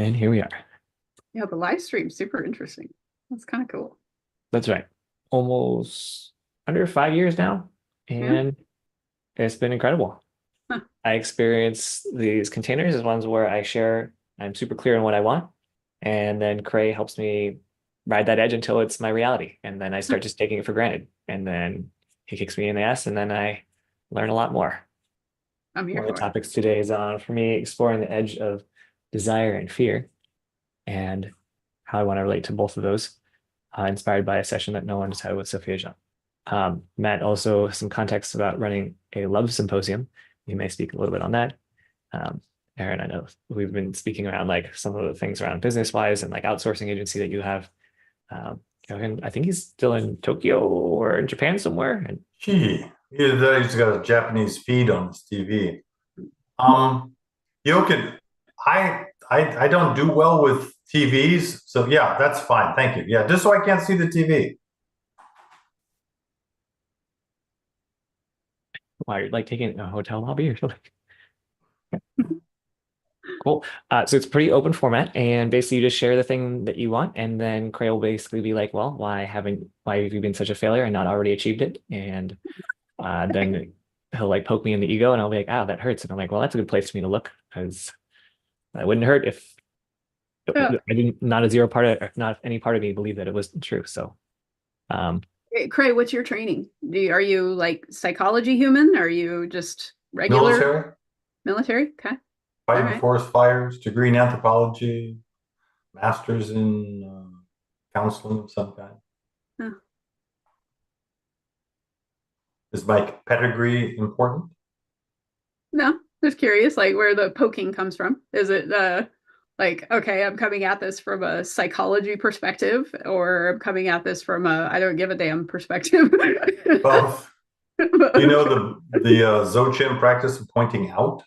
And here we are. Yeah, the live stream, super interesting. That's kind of cool. That's right. Almost under 5 years now. Yeah. And it's been incredible. Huh. I experience these containers as ones where I'm super clear on what I want. And then Cray helps me ride that edge until it's my reality. And then I start just taking it for granted. And then he kicks me in the ass, and then I learn a lot more. I'm here One of the for it. topics today is on, for me, exploring the edge of desire and fear and how I want to relate to both of those, inspired by a session that Noah just had with Sophia Jean. Matt also has some context about running a love symposium. You may speak a little bit on that. Aaron, I know we've been speaking around like some of the things around business wise and like outsourcing agency that you have. Kevin, I think he's still in Tokyo or in Japan somewhere. And He's got a Japanese feed on his TV. Jochen, I don't do well with TVs, so yeah, that's fine. Thank you. Yeah, just so I can't see the TV. Wow, you're like taking a hotel lobby or something. Cool. So it's pretty open format, and basically you just share the thing that you want, and then Cray will basically be like, "Well, why have you been such a failure and not already achieved it?" And then he'll like poke me in the ego, and I'll be like, "Oh, that hurts." And I'm like, "Well, that's a good place for me to look because that wouldn't hurt if Yeah. I didn't not a zero part of, or not any part of me believed that it wasn't true." So, Hey, Cray, what's your training? Are you like psychology human? Are you just regular Military, military? Okay. fighting All right. forest fires, degree in anthropology, master's in counseling of some kind. Huh. Is my pedigree important? No, just curious, like where the poking comes from. Is it like, okay, I'm coming at this from a psychology perspective, or I'm coming at this from a I don't give a damn perspective? Both. You know the Dzogchen practice of pointing out?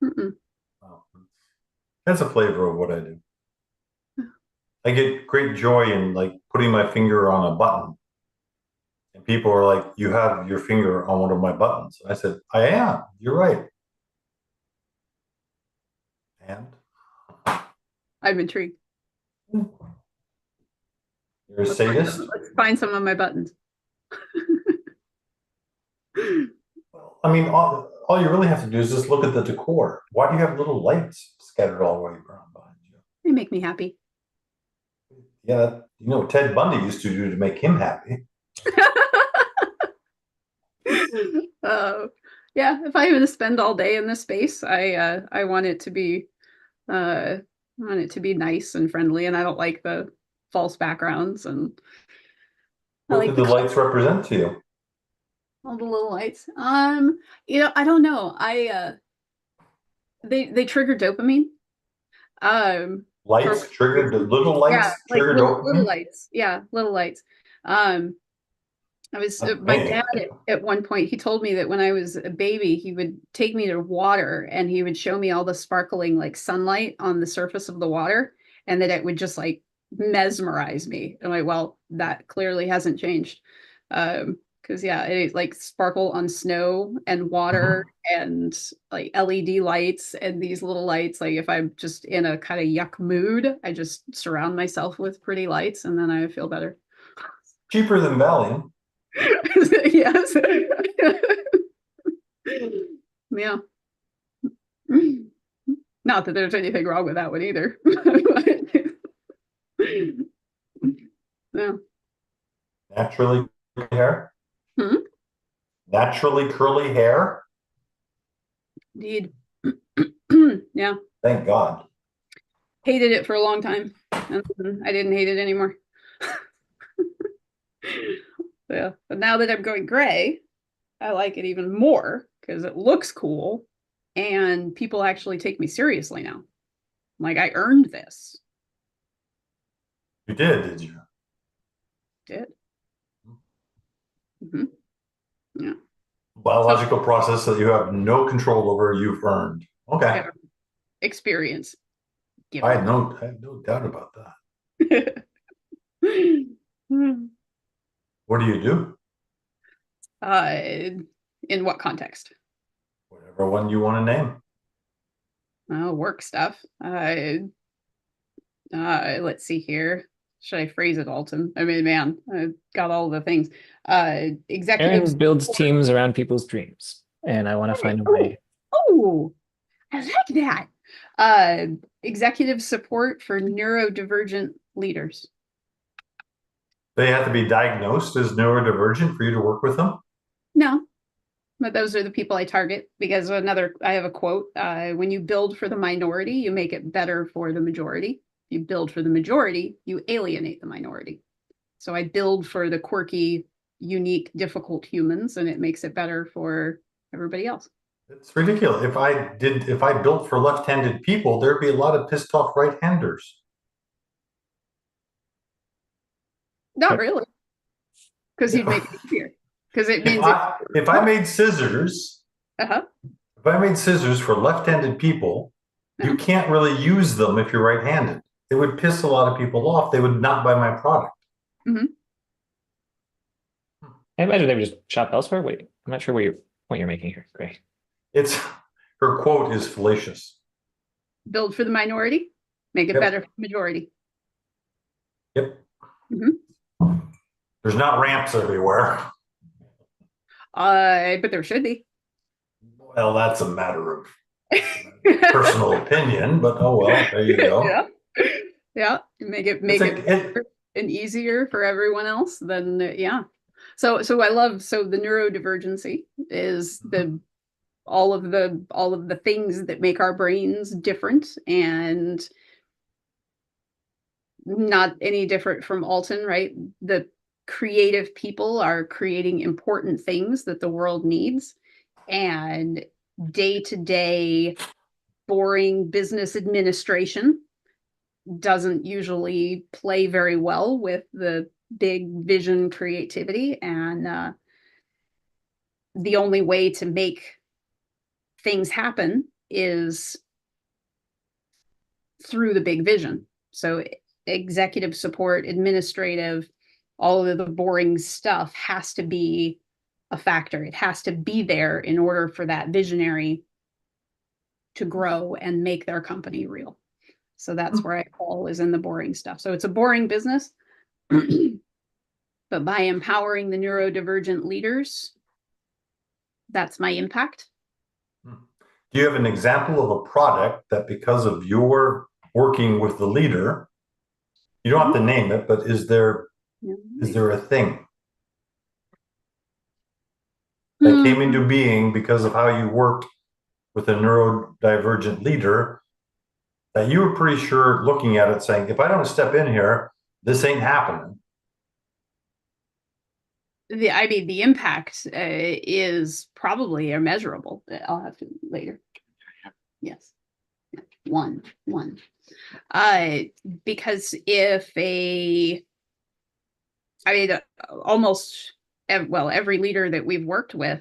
Mm-mm. Oh, that's a flavor of what I do. I get great joy in like putting my finger on a button. And people are like, "You have your finger on one of my buttons." And I said, "I am. You're right." And I'm intrigued. you're a sadist? Let's find some of my buttons. Well, I mean, all you really have to do is just look at the decor. Why do you have little lights scattered all the way around behind you? They make me happy. Yeah, you know what Ted Bundy used to do to make him happy. Yeah, if I even spend all day in this space, I want it to be nice and friendly, and I don't like the false backgrounds, and I What like do the the lights represent to you? all the little lights. I don't know. They trigger dopamine. For Lights triggered, the little yeah, lights like trigger little dopamine? lights. Yeah, little lights. Um, I was Oh, my man. dad at one point, he told me that when I was a baby, he would take me to water and he would show me all the sparkling like sunlight on the surface of the water, and that it would just like mesmerize me. I'm like, well, that clearly hasn't changed. Because yeah, it like sparkle on snow and water and like LED lights and these little lights. Like if I'm just in a kind of yuck mood, I just surround myself with pretty lights and then I feel better. Cheaper than Valium. Yes. Yeah. Not that there's anything wrong with that one either. No. Naturally curly hair. Hmm? Naturally curly hair. Indeed. Yeah. Thank God. Hated it for a long time. And then I didn't hate it anymore. Yeah. But now that I'm going gray, I like it even more because it looks cool and people actually take me seriously now. Like I earned this. You did you? Did. Hmm. Yeah. Biological process that you have no control over, you've earned. Okay. Yeah. Experience. I have no doubt about that. What do you do? In what context? Whatever one you want to name. Work stuff. Let's see here. Should I phrase it, Alton? I mean, man, I got all the things. Executive Aaron builds support. teams around people's dreams, and I want to find a Oh, way. oh, I like that. Executive support for neurodivergent leaders. They have to be diagnosed as neurodivergent for you to work with them. No, but those are the people I target because I have a quote. When you build for the minority, you make it better for the majority. If you build for the majority, you alienate the minority. So I build for the quirky, unique, difficult humans, and it makes it better for everybody else. It's ridiculous. If I built for left-handed people, there'd be a lot of pissed off right-handers. Not really, because you'd make it easier. Because it means if I made scissors, uh-huh. if I made scissors for left-handed people, you can't really use them if you're right-handed. It would piss a lot of people off. They would not buy my product. Mm-hmm. I imagine they would just shop elsewhere. Wait, I'm not sure what you're making here, Gray. Her quote is fallacious. Build for the minority, make it better for the majority. Yep. Mm-hmm. There's not ramps everywhere. But there should be. Well, that's a matter of personal opinion, but oh well, there you go. Yeah. Yeah. Make it better and easier for everyone else. Then yeah. So the neurodivergency is all of the things that make our brains different and not any different from Alton, right? The creative people are creating important things that the world needs, and day-to-day boring business administration doesn't usually play very well with the big vision creativity, and the only way to make things happen is through the big vision. So executive support, administrative, all of the boring stuff has to be a factor. It has to be there in order for that visionary to grow and make their company real. So that's where I fall, is in the boring stuff. So it's a boring business, but by empowering the neurodivergent leaders, that's my impact. Do you have an example of a product that, because of your working with the leader, you don't have to name it, but is there a thing that came into being because of how you worked with a neurodivergent leader that you were pretty sure, looking at it, saying, if I don't step in here, this ain't happening? The impact is probably immeasurable. I'll have to later. Yes. One. Because almost every leader that we've worked with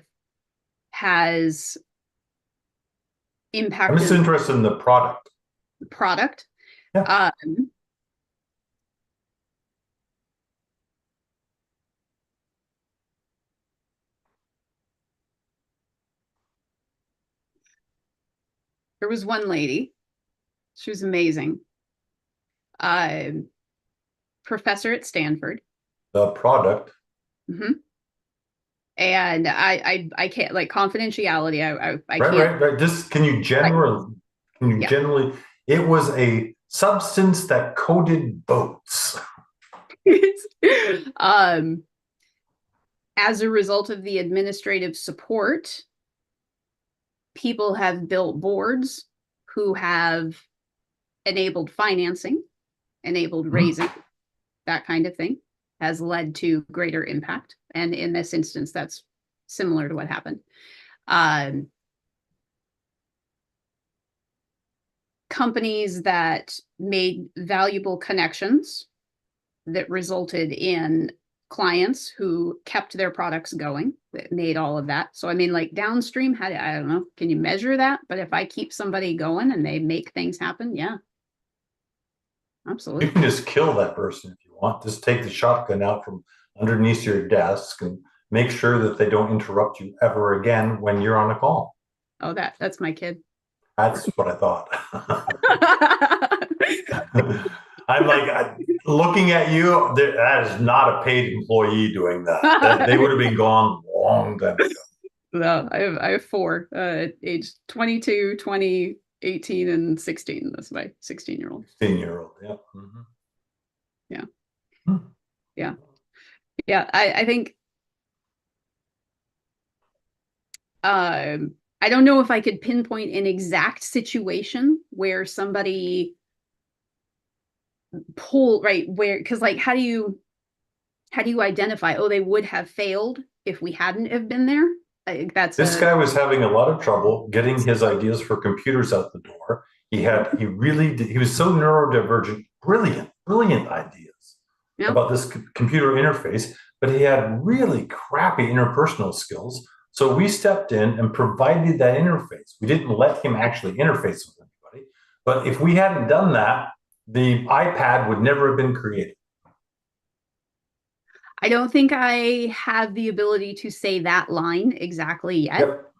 has impacted. I'm just interested in the product. Yeah. There was one lady, she was amazing. Professor at Stanford. The product. Mm-hmm. And I can't, like, confidentiality. I can't. Right. Just can you generally, it was a substance that coated boats. As a result of the administrative support, people have built boards who have enabled financing, enabled raising, that kind of thing, has led to greater impact. And in this instance, that's similar to what happened. Companies that made valuable connections that resulted in clients who kept their products going, that made all of that. So I mean, like, downstream, I don't know, can you measure that? But if I keep somebody going and they make things happen, yeah, absolutely. You can just kill that person if you want. Just take the shotgun out from underneath your desk and make sure that they don't interrupt you ever again when you're on a call. Oh, that's my kid. That's what I thought. I'm like looking at you. That is not a paid employee doing that. They would have been gone long time ago. No, I have four, age 22, 20, 18, and 16. That's my 16-year-old. 16-year-old. Yeah. Mm-hmm. Yeah. Hmm. Yeah. Yeah. I think, I don't know if I could pinpoint an exact situation where somebody right, where, because like, how do you identify, oh, they would have failed if we hadn't have been there? I think that's This guy was having a lot of trouble getting his ideas for computers out the door. He was so neurodivergent, brilliant ideas about this computer interface, but he had really crappy interpersonal skills. So we stepped in and provided that interface. We didn't let him actually interface with anybody. But if we hadn't done that, the iPad would never have been created. I don't think I have the ability to say that line exactly yet. Yep.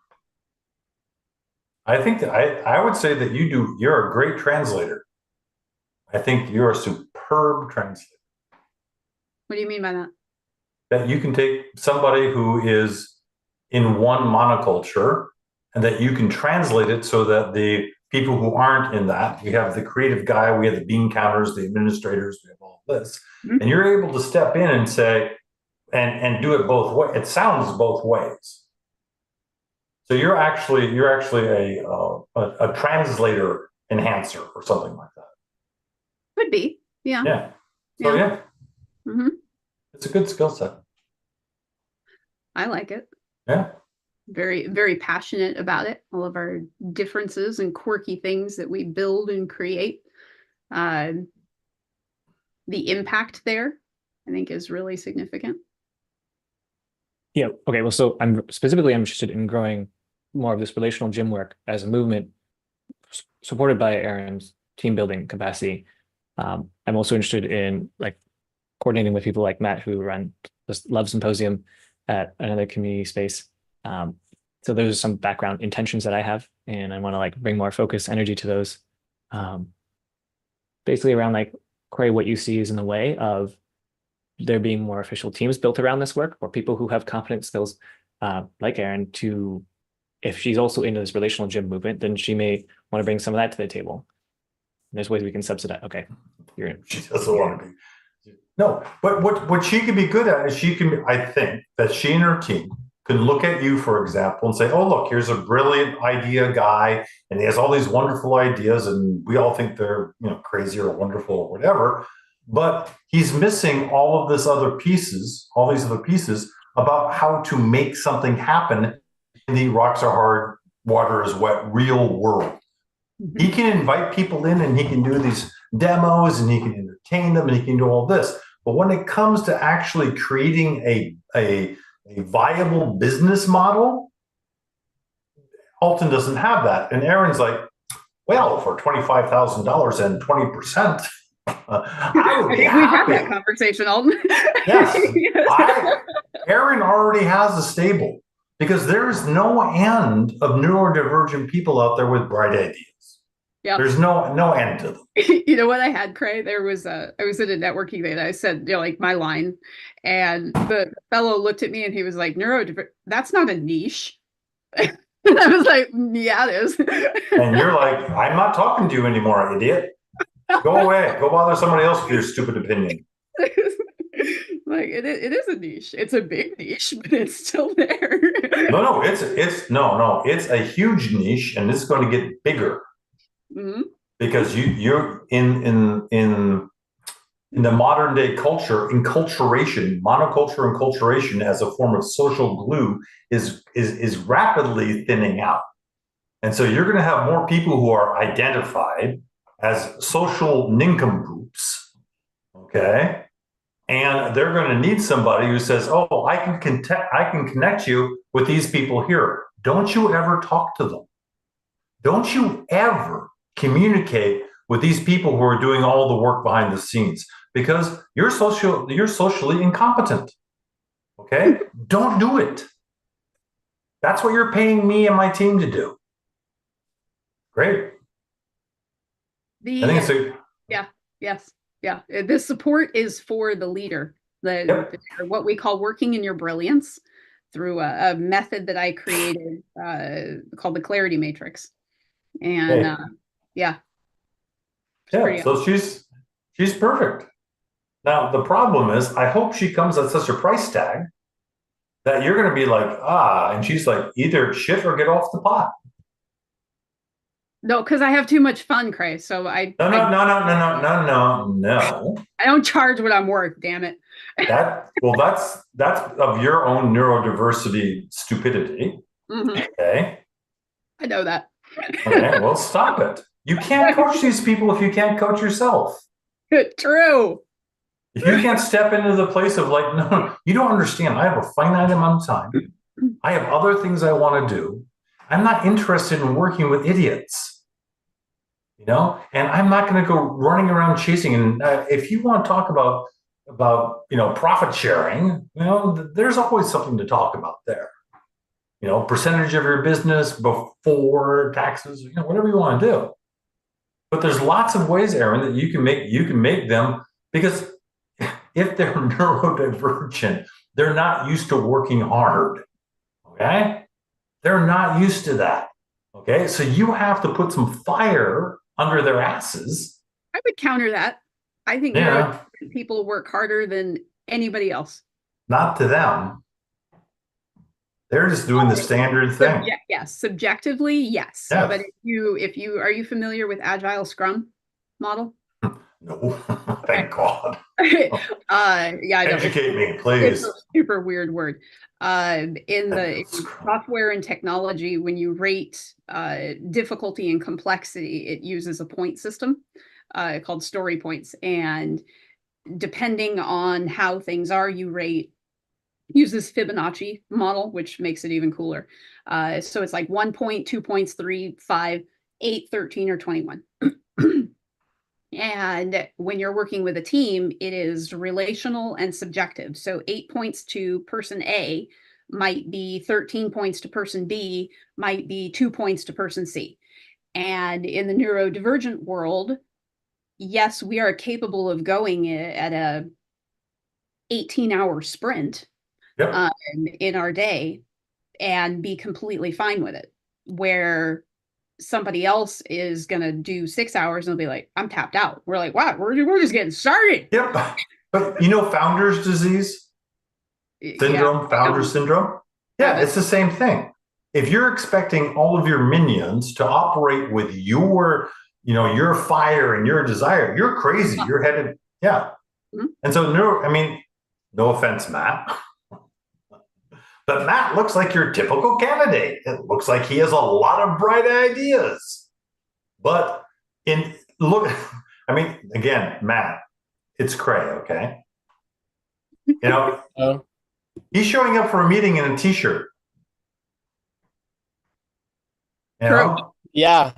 I think that I would say that you're a great translator. I think you're a superb translator. What do you mean by that? That you can take somebody who is in one monoculture and that you can translate it so that the people who aren't in that, we have the creative guy, we have the bean counters, the administrators, we have all this. Mm-hmm. And you're able to step in and say, and do it both ways. It sounds both ways. So you're actually a translator enhancer or something like that. Could be, yeah. Yeah. So yeah. Mm-hmm. It's a good skill set. I like it. Yeah. Very, very passionate about it. All of our differences and quirky things that we build and create. The impact there, I think, is really significant. Yeah. Okay. Well, so I'm interested in growing more of this relational gym work as a movement supported by Aaron's team building capacity. I'm also interested in like coordinating with people like Matt who run this Love Symposium at another community space. So those are some background intentions that I have, and I want to like bring more focus, energy to those. Basically around like, Corey, what you see is in the way of there being more official teams built around this work, or people who have competent skills like Aaron to, if she's also into this relational gym movement, then she may want to bring some of that to the table. And there's ways we can subsidize. Okay, you're in. She doesn't want to be. No, but what she can be good at is I think that she and her team can look at you, for example, and say, oh, look, here's a brilliant idea guy, and he has all these wonderful ideas, and we all think they're crazy or wonderful or whatever. But he's missing all these other pieces about how to make something happen in the rocks are hard, water is wet, real world. Mm-hmm. He can invite people in and he can do these demos and he can entertain them and he can do all this. But when it comes to actually creating a viable business model, Alton doesn't have that. And Aaron's like, well, for $25,000 and 20%, I would be happy. We've had that conversation, Alton. Yes. Aaron already has a stable because there's no end of neurodivergent people out there with bright ideas. Yeah. There's no end to them. You know what I had, Cray? I was at a networking event. I said, like my line, and the fellow looked at me and he was like, neurodivergent, that's not a niche. And I was like, yeah, it is. And you're like, I'm not talking to you anymore, idiot. Go away. Go bother somebody else with your stupid opinion. Like it is a niche. It's a big niche, but it's still there. No, it's a huge niche, and it's going to get bigger. Mm-hmm. Because you're in the modern day culture, enculturation, monoculture enculturation as a form of social glue is rapidly thinning out. And so you're going to have more people who are identified as social nincompoops, okay? And they're going to need somebody who says, oh, I can connect you with these people here. Don't you ever talk to them. Don't you ever communicate with these people who are doing all the work behind the scenes, because you're socially incompetent. Okay? Don't do it. That's what you're paying me and my team to do. Great. I think it's yes. Yeah. This support is for the leader, Yep. what we call working in your brilliance through a method that I created called the Clarity Matrix. And Okay. yeah, it's Yeah. pretty So she's perfect. Now the problem is, I hope she comes at such a price tag that you're going to be like, and she's like, either shit or get off the pot. No, because I have too much fun, Cray. So No. I don't charge what I'm worth. Damn it. That's of your own neurodiversity stupidity. Mhm. Okay. I know that. Okay. Well, stop it. You can't coach these people if you can't coach yourself. True. If you can't step into the place of like, no, you don't understand. I have a finite amount of time. I have other things I want to do. I'm not interested in working with idiots, and I'm not going to go running around chasing. And if you want to talk about profit sharing, there's always something to talk about there. Percentage of your business before taxes, whatever you want to do. But there's lots of ways, Aaron, that you can make them, because if they're neurodivergent, they're not used to working hard. Okay? They're not used to that. Okay? So you have to put some fire under their asses. I would counter that. I think people work harder than anybody else. Not to them. They're just doing the standard thing. Yes, subjectively, yes. Yes. But if you are you familiar with Agile Scrum model? No, thank God. Educate me, please. It's a super weird word. In software and technology, when you rate difficulty and complexity, it uses a point system called story points. And depending on how things are, you use this Fibonacci model, which makes it even cooler. So it's like 1 point, 2 points, 3, 5, 8, 13, or 21. And when you're working with a team, it is relational and subjective. So 8 points to person A might be 13 points to person B, might be 2 points to person C. And in the neurodivergent world, yes, we are capable of going at a 18-hour sprint in our day and be completely fine with it. Where somebody else is going to do 6 hours and they'll be like, I'm tapped out. We're like, wow, we're just getting started. Yep. But founder's disease syndrome, founder syndrome. Yeah, it's the same thing. If you're expecting all of your minions to operate with your fire and your desire, you're crazy. You're headed. Yeah. Mm-hmm. And so no offense, Matt. But Matt looks like your typical candidate. It looks like he has a lot of bright ideas. But again, Matt, it's Cray, okay? He's showing up for a meeting in a t-shirt. True. Yeah.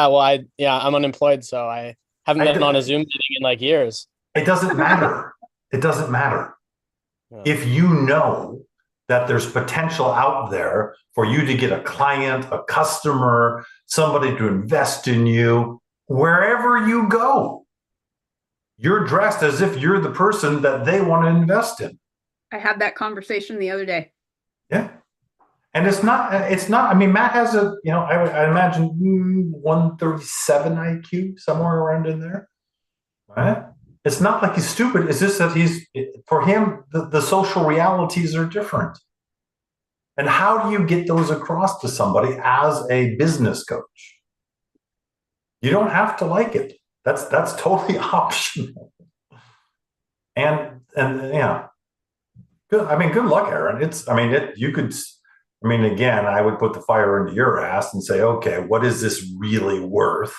Well, I'm unemployed, so I haven't been on a Zoom meeting in like years. It doesn't matter. It doesn't matter. Yeah. If you know that there's potential out there for you to get a client, a customer, somebody to invest in you, wherever you go, you're dressed as if you're the person that they want to invest in. I had that conversation the other day. Yeah. And it's not, Matt has I imagine 137 IQ, somewhere around in there. Right? It's not like he's stupid. It's just that for him, the social realities are different. And how do you get those across to somebody as a business coach? You don't have to like it. That's totally optional. And yeah, good. Good luck, Aaron. Again, I would put the fire into your ass and say, okay, what is this really worth?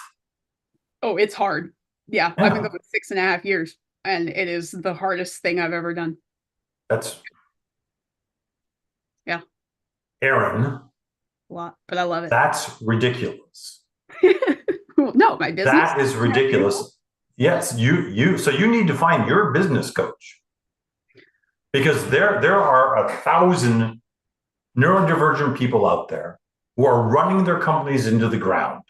Oh, it's hard. Yeah. I've been going 6.5 years, and it is the hardest thing I've ever done. Yeah. Aaron. A lot, but I love it. That's ridiculous. No, my business. That is ridiculous. Yes, so you need to find your business coach, because there are 1,000 neurodivergent people out there who are running their companies into the ground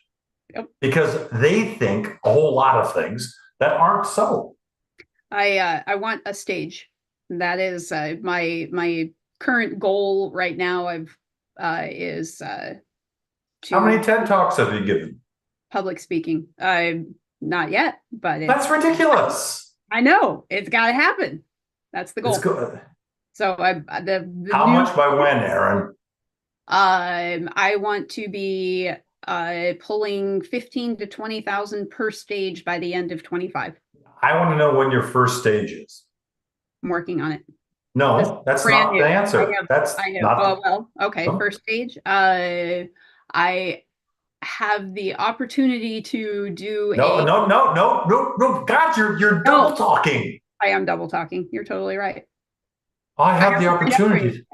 because they think a whole lot of things that aren't so. I want a stage. That is my current goal right now. Is How many to TED Talks have you given? public speaking. Not yet, but That's ridiculous. I know it's got to happen. That's the goal. It's good. So the How much by when, Aaron? I want to be pulling 15 to 20,000 per stage by the end of 25. I want to know when your first stage is. I'm working on it. No, that's brand not new. the answer. I have- That's I have, not. oh, well, okay. Oh. First stage. I have the opportunity to do No. God, you're double talking. I am double talking. You're totally right. I have the opportunity.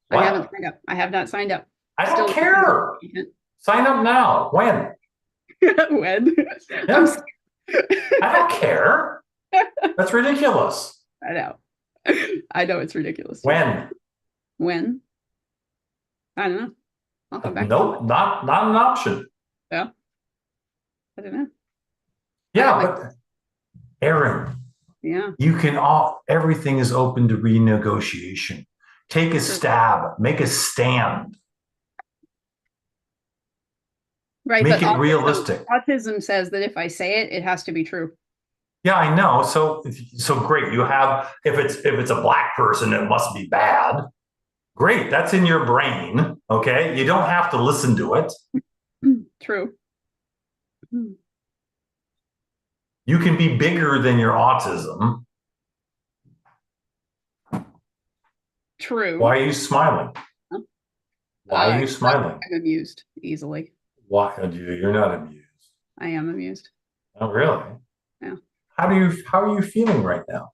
I haven't signed up. I have not signed up. I don't care. Sign up now. When? When? Yeah. I don't care. That's ridiculous. I know. I know it's ridiculous. When? When? I don't know. I'll come back. Nope, not an option. Yeah. I don't know. Yeah, but Aaron, yeah, you can everything is open to renegotiation. Take a stab, make a stand. Right. Make it realistic. Autism says that if I say it, it has to be true. Yeah, I know. So great. You have if it's a black person, it must be bad. Great. That's in your brain. Okay. You don't have to listen to it. True. You can be bigger than your autism. True. Why are you smiling? Why are you smiling? I'm amused easily. Why? You're not amused. I am amused. Oh, really? Yeah. How are you feeling right now?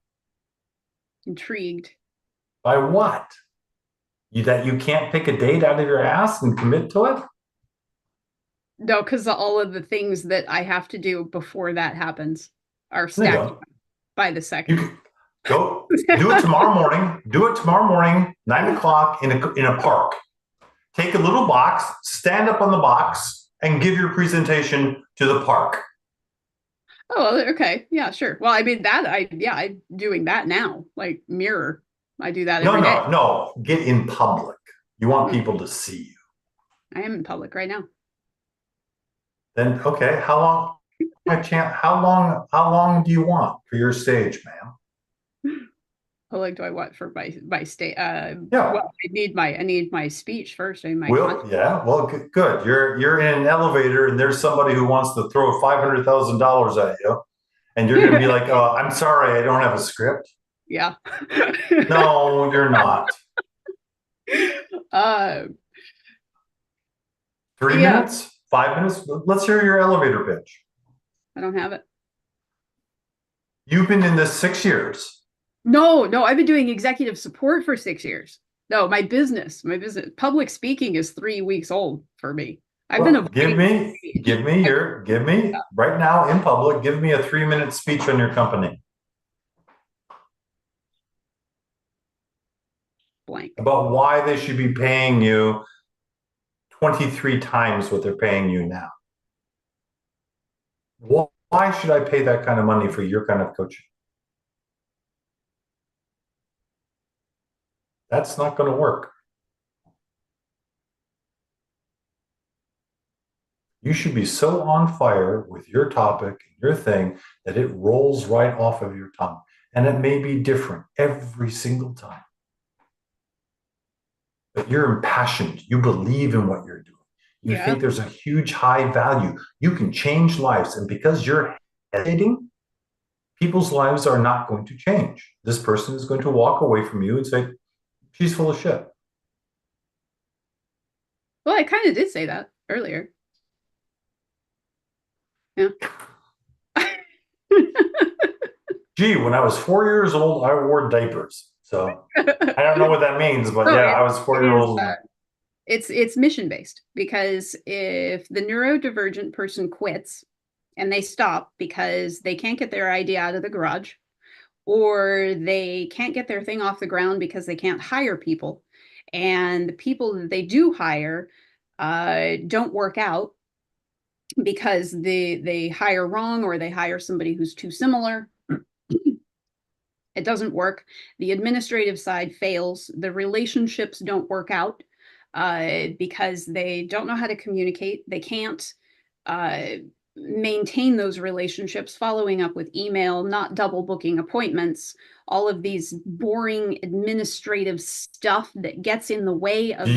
Intrigued. By what? That you can't pick a date out of your ass and commit to it? No, because all of the things that I have to do before that happens are stacked by the second. You go do it tomorrow morning. Do it tomorrow morning, 9 o'clock in a park. Take a little box, stand up on the box, and give your presentation to the park. Oh, okay. Yeah, sure. Well, I mean I'm doing that now, like mirror. I do that every day. No. Get in public. You want people to see you. I am in public right now. Then okay, how long do you want for your stage, ma'am? How long do I want for my state? Yeah. Well, I need my speech first. Well, good. You're in an elevator and there's somebody who wants to throw $500,000 at you, and you're gonna be like, "Oh, I'm sorry, I don't have a script." Yeah. No, you're not. 3 minutes? 5 minutes? Let's hear your elevator pitch. I don't have it. You've been in this 6 years. No, I've been doing executive support for 6 years. No, my business, public speaking is 3 weeks old for me. Give me right now in public, give me a 3-minute speech on your company. Blank. About why they should be paying you 23 times what they're paying you now. Why should I pay that kind of money for your kind of coaching? That's not going to work. You should be so on fire with your topic, your thing, that it rolls right off of your tongue. And it may be different every single time. But you're impassioned. You believe in what you're doing. You think there's a huge high value. You can change lives. And because you're hesitating, people's lives are not going to change. This person is going to walk away from you and say, she's full of shit. Well, I kind of did say that earlier. Yeah. Gee, when I was 4 years old, I wore diapers. So I don't know what that means, but I was 4 years old. It's mission based, because if the neurodivergent person quits and they stop because they can't get their idea out of the garage, or they can't get their thing off the ground because they can't hire people, and the people that they do hire don't work out because they hire wrong, or they hire somebody who's too similar, It doesn't work. The administrative side fails. The relationships don't work out because they don't know how to communicate. They can't maintain those relationships, following up with email, not double booking appointments, all of these boring administrative stuff that gets in the way of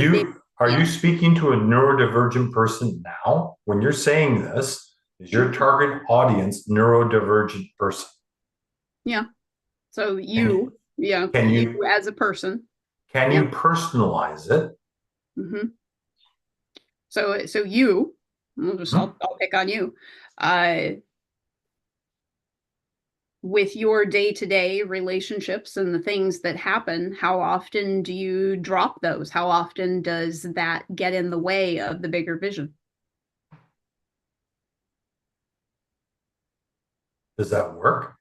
Are you speaking to a neurodivergent person now? When you're saying this, is your target audience neurodivergent person? Yeah. So you as a person. Can you personalize it? Mm-hmm. So you, I'll pick on you. With your day-to-day relationships and the things that happen, how often do you drop those? How often does that get in the way of the bigger vision? Does that work?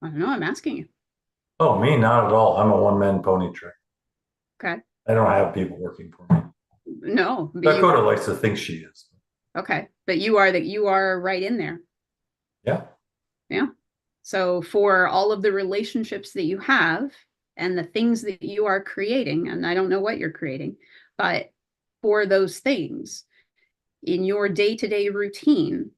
I don't know. I'm asking you. Oh, me? Not at all. I'm a one-man pony train. Okay. I don't have people working for me. No. Dakota likes to think she is. Okay. But you are right in there. Yeah. Yeah. So for all of the relationships that you have and the things that you are creating, and I don't know what you're creating, but for those things in your day-to-day routine,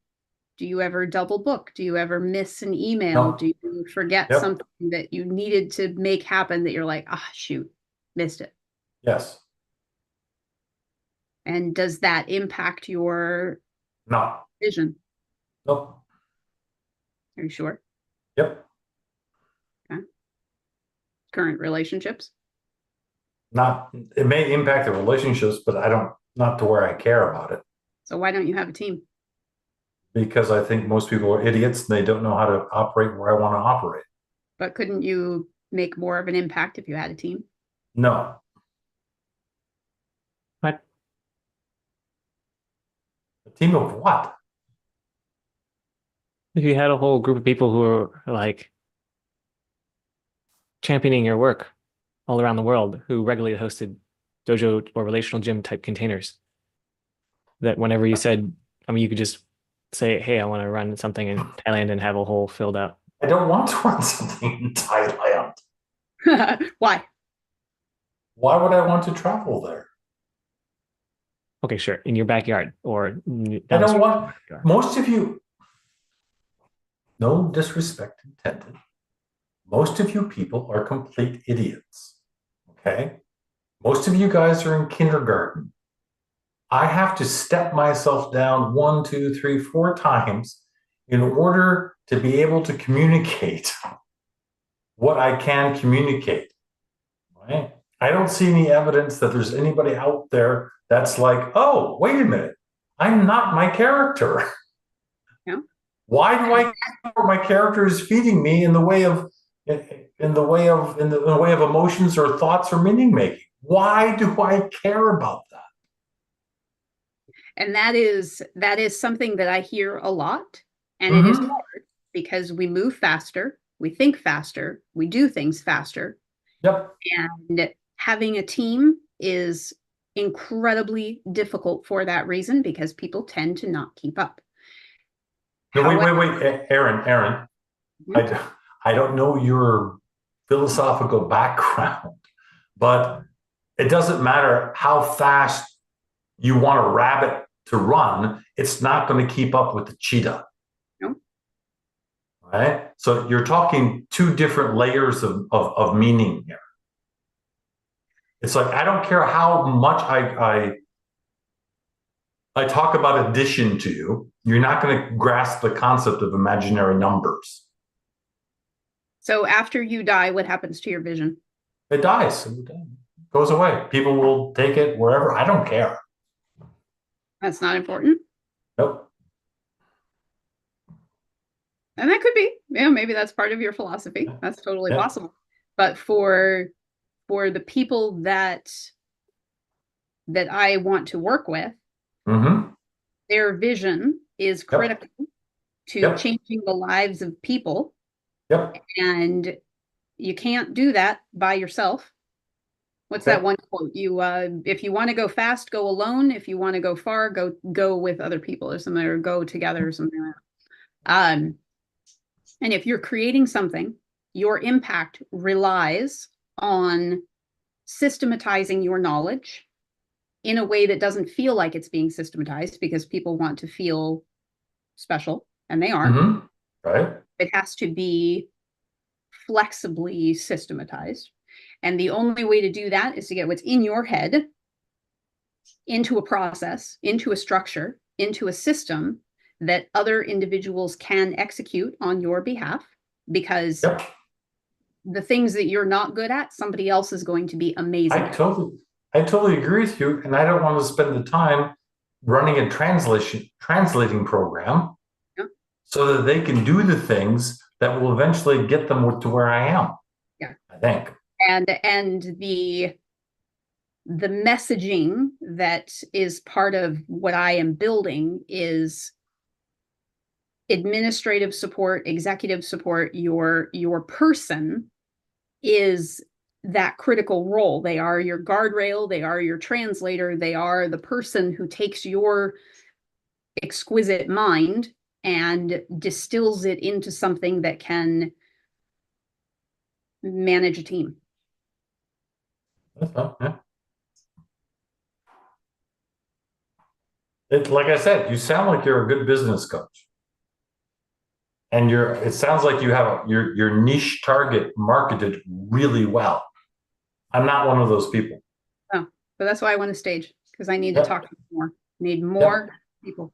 do you ever double book? Do you ever miss an email? No. Do you forget something that you needed to make happen that you're like, shoot, missed it? Yes. And does that impact your vision? Nope. Are you sure? Yep. Okay. Current relationships? It may impact the relationships, but not to where I care about it. So why don't you have a team? Because I think most people are idiots and they don't know how to operate where I want to operate. But couldn't you make more of an impact if you had a team? No. What? A team of what? If you had a whole group of people who are like championing your work all around the world, who regularly hosted dojo or relational gym type containers, that whenever you said, you could just say, hey, I want to run something in Thailand and have a whole filled out. I don't want to run something in Thailand. Why? Why would I want to travel there? Okay, sure. In your backyard or I don't want most of you. No disrespect intended. Most of you people are complete idiots. Okay? Most of you guys are in kindergarten. I have to step myself down 1, 2, 3, 4 times in order to be able to communicate what I can communicate. Right? I don't see any evidence that there's anybody out there that's like, oh, wait a minute, I'm not my character. Yeah. Why do I care what my character is feeding me in the way of emotions or thoughts or meaning making? Why do I care about that? And that is something that I hear a lot. And it is hard because we move faster, we think faster, we do things faster. Yep. And having a team is incredibly difficult for that reason, because people tend to not keep up. No, wait, Aaron. I don't know your philosophical background, but it doesn't matter how fast you want a rabbit to run, it's not going to keep up with the cheetah. No. Right? So you're talking 2 different layers of meaning here. It's like, I don't care how much I talk about addition to you, you're not going to grasp the concept of imaginary numbers. So after you die, what happens to your vision? It dies. It goes away. People will take it wherever. I don't care. That's not important. Nope. And that could be, maybe that's part of your philosophy. That's totally possible. But for the people that I want to work with, their vision is critical to changing the lives of people. Yep. And you can't do that by yourself. What's that one quote? If you want to go fast, go alone. If you want to go far, go with other people or something, or go together or something like that. And if you're creating something your impact relies on systematizing your knowledge in a way that doesn't feel like it's being systematized, because people want to feel special, and they aren't. Mm-hmm. Right. It has to be flexibly systematized. And the only way to do that is to get what's in your head into a process, into a structure, into a system that other individuals can execute on your behalf, because Yep. the things that you're not good at, somebody else is going to be amazing I at. totally agree with you, and I don't want to spend the time running a translating program so that they can do the things that will eventually get them to where I am. Yeah. I think. And the messaging that is part of what I am building is administrative support, executive support. Your person is that critical role. They are your guardrail, they are your translator, they are the person who takes your exquisite mind and distills it into something that can manage a team. Yeah. It's like I said, you sound like you're a good business coach. And it sounds like you have your niche target marketed really well. I'm not one of those people. Oh, but that's why I want a stage, because I need to talk to more. Need more people.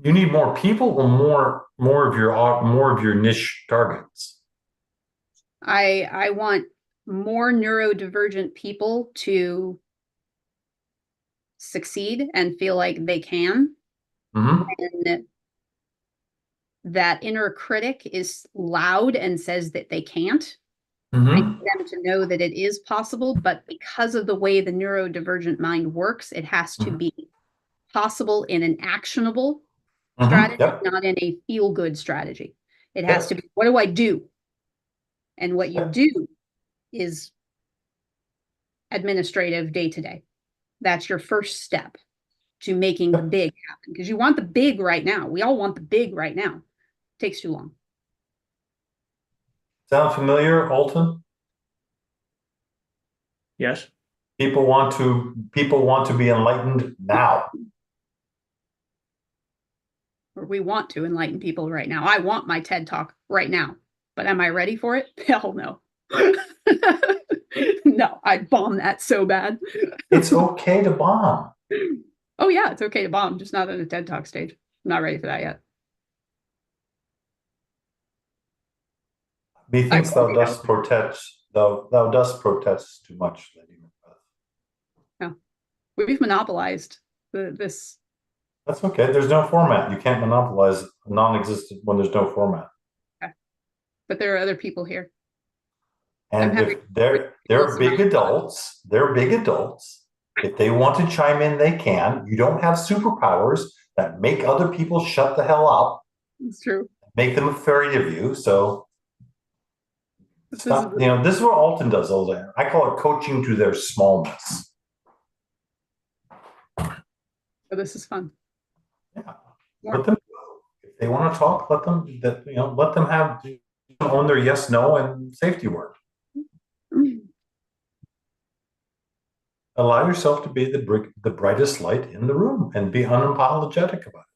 You need more people, or more of your niche targets. I want more neurodivergent people to succeed and feel like they can. Mm-hmm. And that inner critic is loud and says that they can't. Mm-hmm. I need them to know that it is possible, but because of the way the neurodivergent mind works, it has to be possible in an actionable strategy, not in a feel-good strategy. It has to be, what do I do? And what you do is administrative day-to-day. That's your first step to making the big happen, because you want the big right now. We all want the big right now. It takes too long. Sound familiar, Alton? Yes. People want to be enlightened now. Or we want to enlighten people right now. I want my TED Talk right now, but am I ready for it? Hell no. No, I'd bomb that so bad. It's okay to bomb. Oh yeah, it's okay to bomb, just not on a TED Talk stage. I'm not ready for that yet. Methinks thou dost protest too much, Lady Macbeth. No, we've monopolized this. That's okay. There's no format. You can't monopolize non-existent when there's no format. Okay. But there are other people here. And if they're big adults, If they want to chime in, they can. You don't have superpowers that make other people shut the hell up. It's true. Make them afraid of you. So stop. This is what Alton does all day. I call it coaching to their smallness. Oh, this is fun. Yeah. Let them, if they want to talk, let them have own their yes, no, and safety word. Allow yourself to be the brightest light in the room and be unapologetic about it.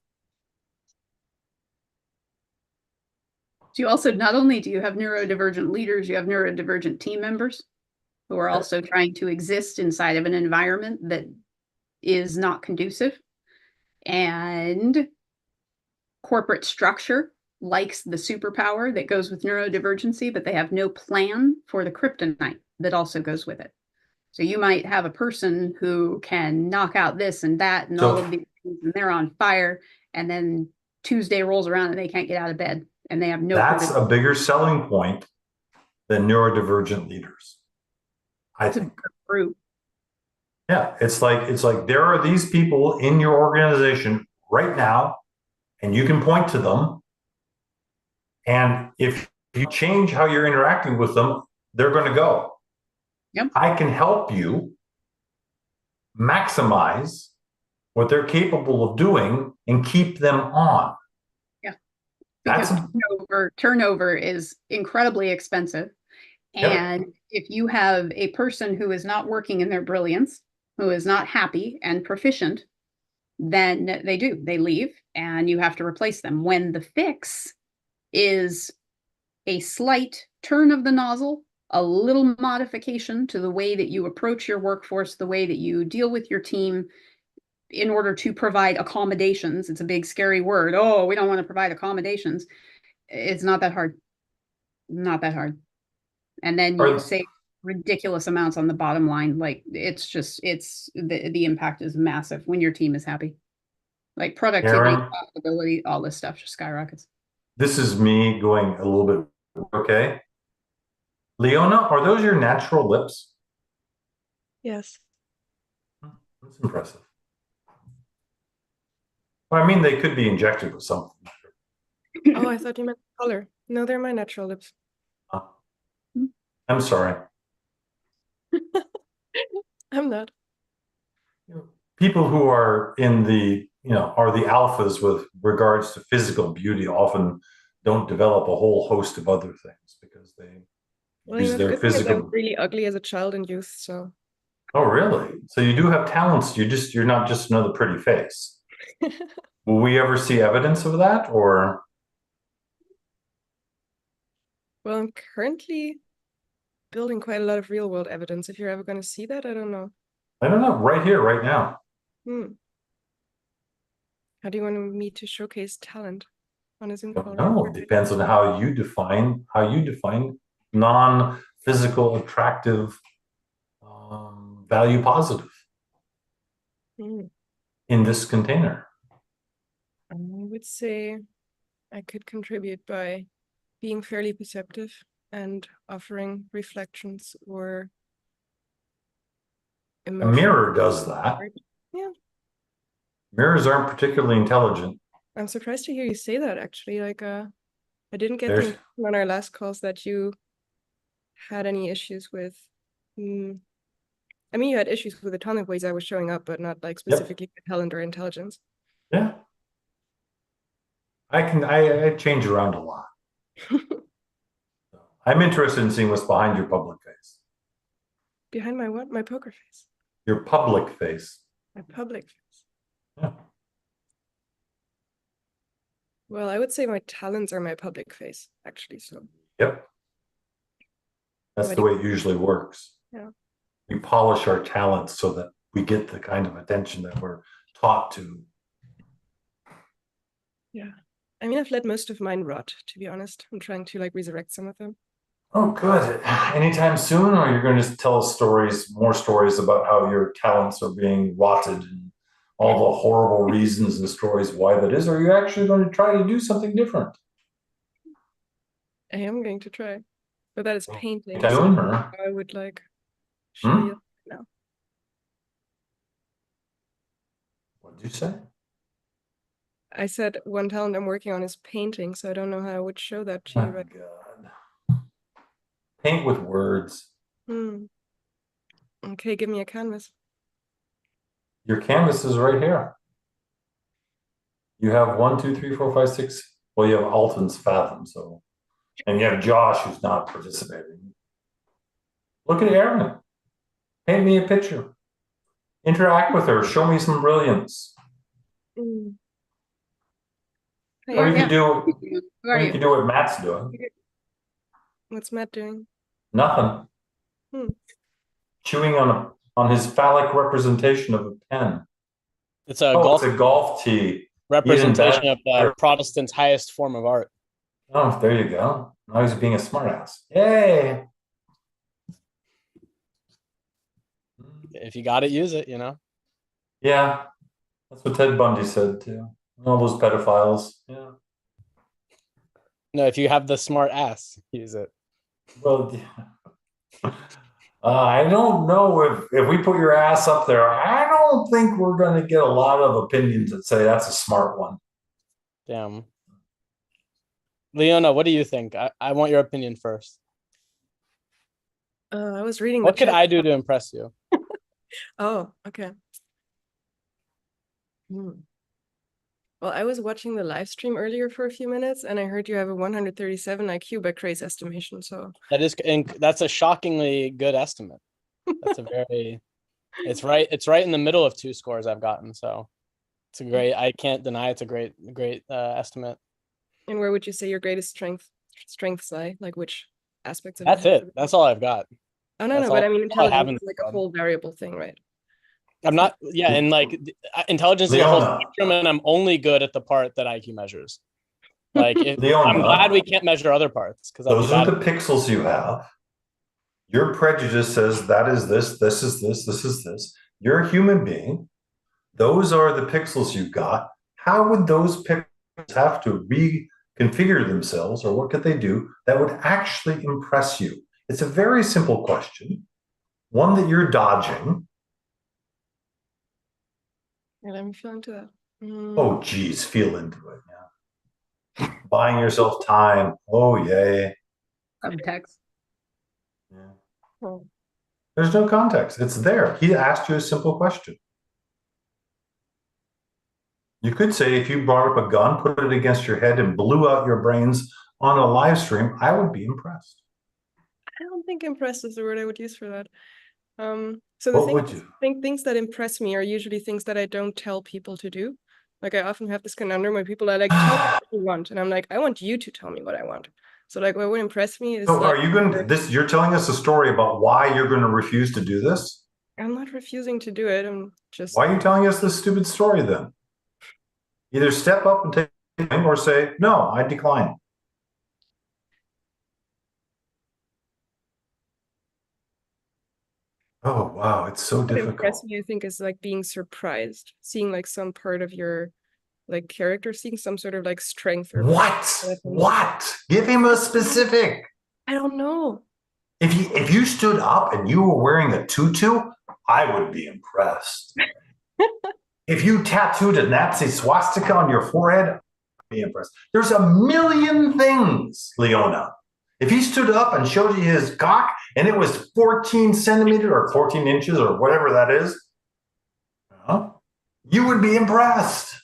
So you also, not only do you have neurodivergent leaders, you have neurodivergent team members who are also trying to exist inside of an environment that is not conducive. And corporate structure likes the superpower that goes with neurodivergency, but they have no plan for the kryptonite that also goes with it. So you might have a person who can knock out this and that and all of these things, and they're on fire, and then Tuesday rolls around and they can't get out of bed, and they have no. That's a bigger selling point than neurodivergent leaders, I think. True. Yeah, it's like there are these people in your organization right now, and you can point to them. And if you change how you're interacting with them, they're going to go. Yep. I can help you maximize what they're capable of doing and keep them on. Yeah. Because turnover is incredibly expensive. Yep. And if you have a person who is not working in their brilliance, who is not happy and proficient, then they leave and you have to replace them. When the fix is a slight turn of the nozzle, a little modification to the way that you approach your workforce, the way that you deal with your team in order to provide accommodations. It's a big, scary word. Oh, we don't want to provide accommodations. It's not that hard. Not that hard. And then you save ridiculous amounts on the bottom line. Like it's the impact is massive when your team is happy. Like productivity, Aaron, profitability, all this stuff just skyrockets. this is me going a little bit, okay? Leona, are those your natural lips? Yes. That's impressive. Well, I mean, they could be injected with something. Oh, I thought you meant color. No, they're my natural lips. I'm sorry. I'm not. People who are in the, are the alphas with regards to physical beauty often don't develop a whole host of other things because they use their physical. I'm really ugly as a child and youth, so. Oh, really? So you do have talents. You're not just another pretty face. Will we ever see evidence of that, or? Well, I'm currently building quite a lot of real world evidence. If you're ever going to see that, I don't know. I don't know. Right here, right now. How do you want me to showcase talent on a Zoom call? No, it depends on how you define non-physical attractive, value positive in this container. I would say I could contribute by being fairly perceptive and offering reflections or A mirror does that. Yeah. Mirrors aren't particularly intelligent. I'm surprised to hear you say that, actually. Like, I didn't get There's- the impression on our last calls that you had any issues with. I mean, you had issues with a ton of ways I was showing up, but not like specifically with talent or intelligence. Yeah. I change around a lot. I'm interested in seeing what's behind your public face. Behind my what? My poker face. Your public face. My public face. Yeah. Well, I would say my talents are my public face, actually. So. Yep. That's the way it usually works. Yeah. We polish our talents so that we get the kind of attention that we're taught to. Yeah. I mean, I've let most of mine rot, to be honest. I'm trying to like resurrect some of them. Oh, good. Anytime soon, or you're going to just tell us more stories about how your talents are being rotted and all the horrible reasons and stories why that is, or are you actually going to try to do something different? I am going to try. But that is painting. Doing, so or? I would like show you now. What did you say? I said one talent I'm working on is painting, so I don't know how I would show that to Oh, you. But God. Paint with words. Okay, give me a canvas. Your canvas is right here. You have 1, 2, 3, 4, 5, 6. Well, you have Alton's Fathom, so, and you have Josh who's not participating. Look at Erin. Paint me a picture. Interact with her. Show me some brilliance. Or you could do what Matt's doing. What's Matt doing? Nothing. Chewing on his phallic representation of a pen. It's a golf tee. Representation of the Protestant's highest form of art. Oh, there you go. Now he's being a smartass. Yay! If you got it, use it, Yeah, that's what Ted Bundy said too. All those pedophiles. Yeah. No, if you have the smart ass, use it. Well, I don't know if we put your ass up there. I don't think we're going to get a lot of opinions that say that's a smart one. Damn. Leona, what do you think? I want your opinion first. I was reading. What could I do to impress you? Oh, okay. Well, Well, I was watching the live stream earlier for a few minutes, and I heard you have a 137 IQ by Craig's estimation. So that's a shockingly good estimate. That's a very, it's right in the middle of 2 scores I've gotten. So it's a great, I can't deny it's a great estimate. And where would you say your greatest strengths lie? Like which aspects of That's it. That's all I've got. Oh, no, That's but all- I mean, all I have intelligence in is like the a whole variable thing, right? I'm not, yeah, and like intelligence is a whole Leona. spectrum, and I'm only good at the part that IQ measures. Like, I'm Leona. glad we can't measure other parts because Those are the pixels you have. Your prejudice says that is this, this is this, this is this. You're a human being. Those are the pixels you got. How would those pixels have to reconfigure themselves, or what could they do that would actually impress you? It's a very simple question, one that you're dodging. Yeah, let me feel into that. Oh, geez, feel into it. Yeah. Buying yourself time. Oh, yay. Subtext. Yeah. Oh. There's no context. It's there. He asked you a simple question. You could say if you brought up a gun, put it against your head, and blew out your brains on a live stream, I would be impressed. I don't think impressed is the word I would use for that. So the What thing would is, you? I think things that impress me are usually things that I don't tell people to do. Like I often have this conundrum where people are like, tell me what you want. And I'm like, I want you to tell me what I want. So like what would impress me is So like, are you going to this? You're telling us a story about why you're going to refuse to do this? I'm not refusing to do it. I'm just Why are you telling us this stupid story then? Either step up and take it or say, no, I decline. Oh, wow. It's so what difficult. impressed me, I think, is like being surprised, seeing like some part of your like character, seeing some sort of like strength or What? Give him a specific. I don't know. If you stood up and you were wearing a tutu, I would be impressed. If you tattooed a Nazi swastika on your forehead, I'd be impressed. There's a million things, Leona. If he stood up and showed you his cock and it was 14 centimeters or 14 inches or whatever that is, you would be impressed.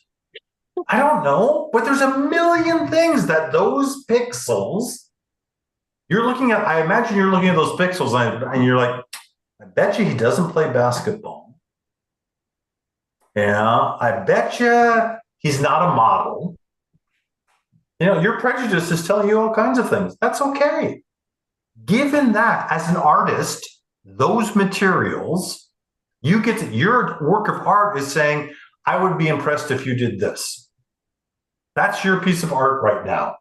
I don't know, but there's a million things that those pixels you're looking at. I imagine you're looking at those pixels and you're like, I bet you he doesn't play basketball. Yeah, I bet you he's not a model. You know, your prejudice is telling you all kinds of things. That's okay. Given that, as an artist, those materials, you get to, your work of art is saying, I would be impressed if you did this. That's your piece of art right now.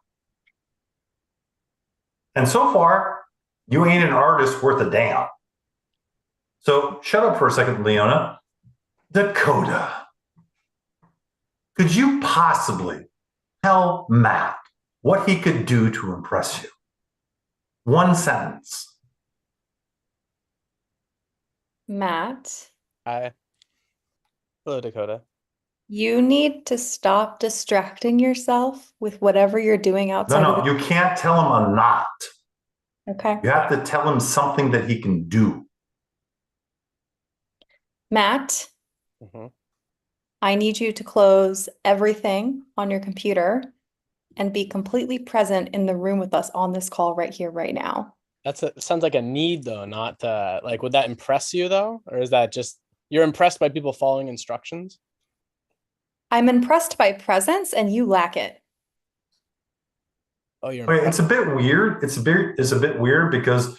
And so far, you ain't an artist worth a damn. So shut up for a second, Leona. Dakota, could you possibly tell Matt what he could do to impress you? One sentence. Matt, Hi. Hello, Dakota. you need to stop distracting yourself with whatever you're doing outside of No, you can't tell him a not. Okay. You have to tell him something that he can do. Matt, Mm-hmm. I need you to close everything on your computer and be completely present in the room with us on this call right here, right now. Sounds like a need though, not like, would that impress you though? Or is that just, you're impressed by people following instructions? I'm impressed by presence and you lack it. Oh, you're It's a bit weird. It's a bit weird because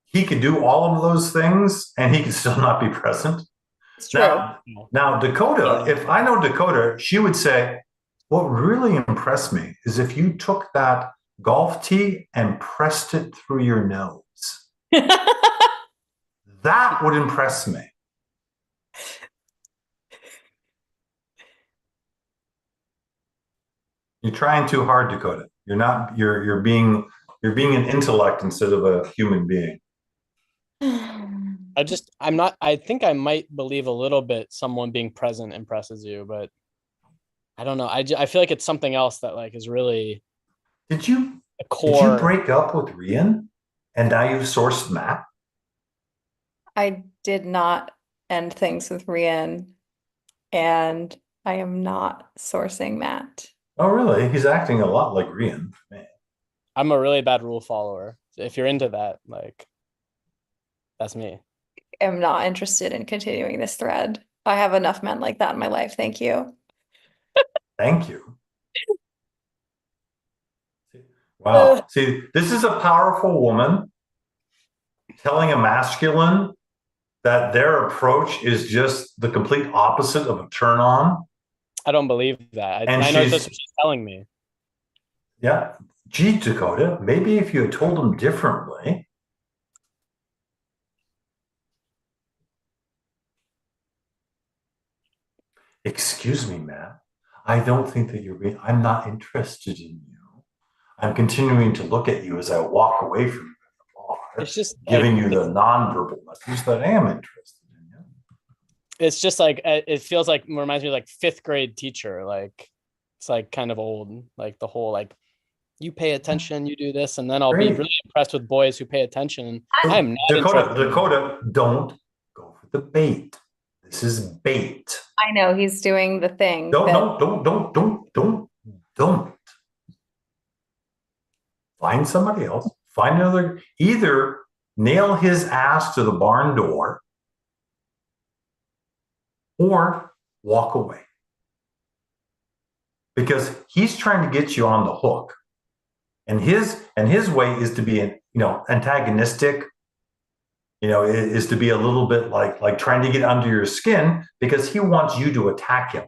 he could do all of those things and he could still not be present. It's true. Now Dakota, if I know Dakota, she would say, what really impressed me is if you took that golf tee and pressed it through your nose. That would impress me. You're trying too hard, Dakota. You're not, you're being an intellect instead of a human being. I think I might believe a little bit someone being present impresses you, but I don't know. I feel like it's something else that like is really Did you a core. Did you break up with Rian and now you've sourced Matt? I did not end things with Rian, and I am not sourcing Matt. Oh, really? He's acting a lot like Rian. Man. I'm a really bad rule follower. If you're into that, like, that's me. I'm not interested in continuing this thread. I have enough men like that in my life. Thank you. Thank you. Wow. Ugh. See, this is a powerful woman telling a masculine that their approach is just the complete opposite of a turn on. I don't believe that. And I know she's- that's what she's telling me. Yeah. Gee, Dakota, maybe if you had told him differently. Excuse me, Matt. I don't think that you're being, I'm not interested in you. I'm continuing to look at you as I walk away from you in the bar, It's just giving like, you the nonverbal message that I am interested in you. it's just like it feels like reminds me of like fifth grade teacher. Like it's like kind of old. Like the whole like you pay attention, you do this, and then I'll be Great. really impressed with boys who pay attention. And I am not Dakota, interested. Dakota, don't go for the bait. This is bait. I know he's doing the thing. Don't, that- don't. Find somebody else. Find another. Either nail his ass to the barn door or walk away. Because he's trying to get you on the hook. And his way is to be, antagonistic, is to be a little bit like trying to get under your skin because he wants you to attack him.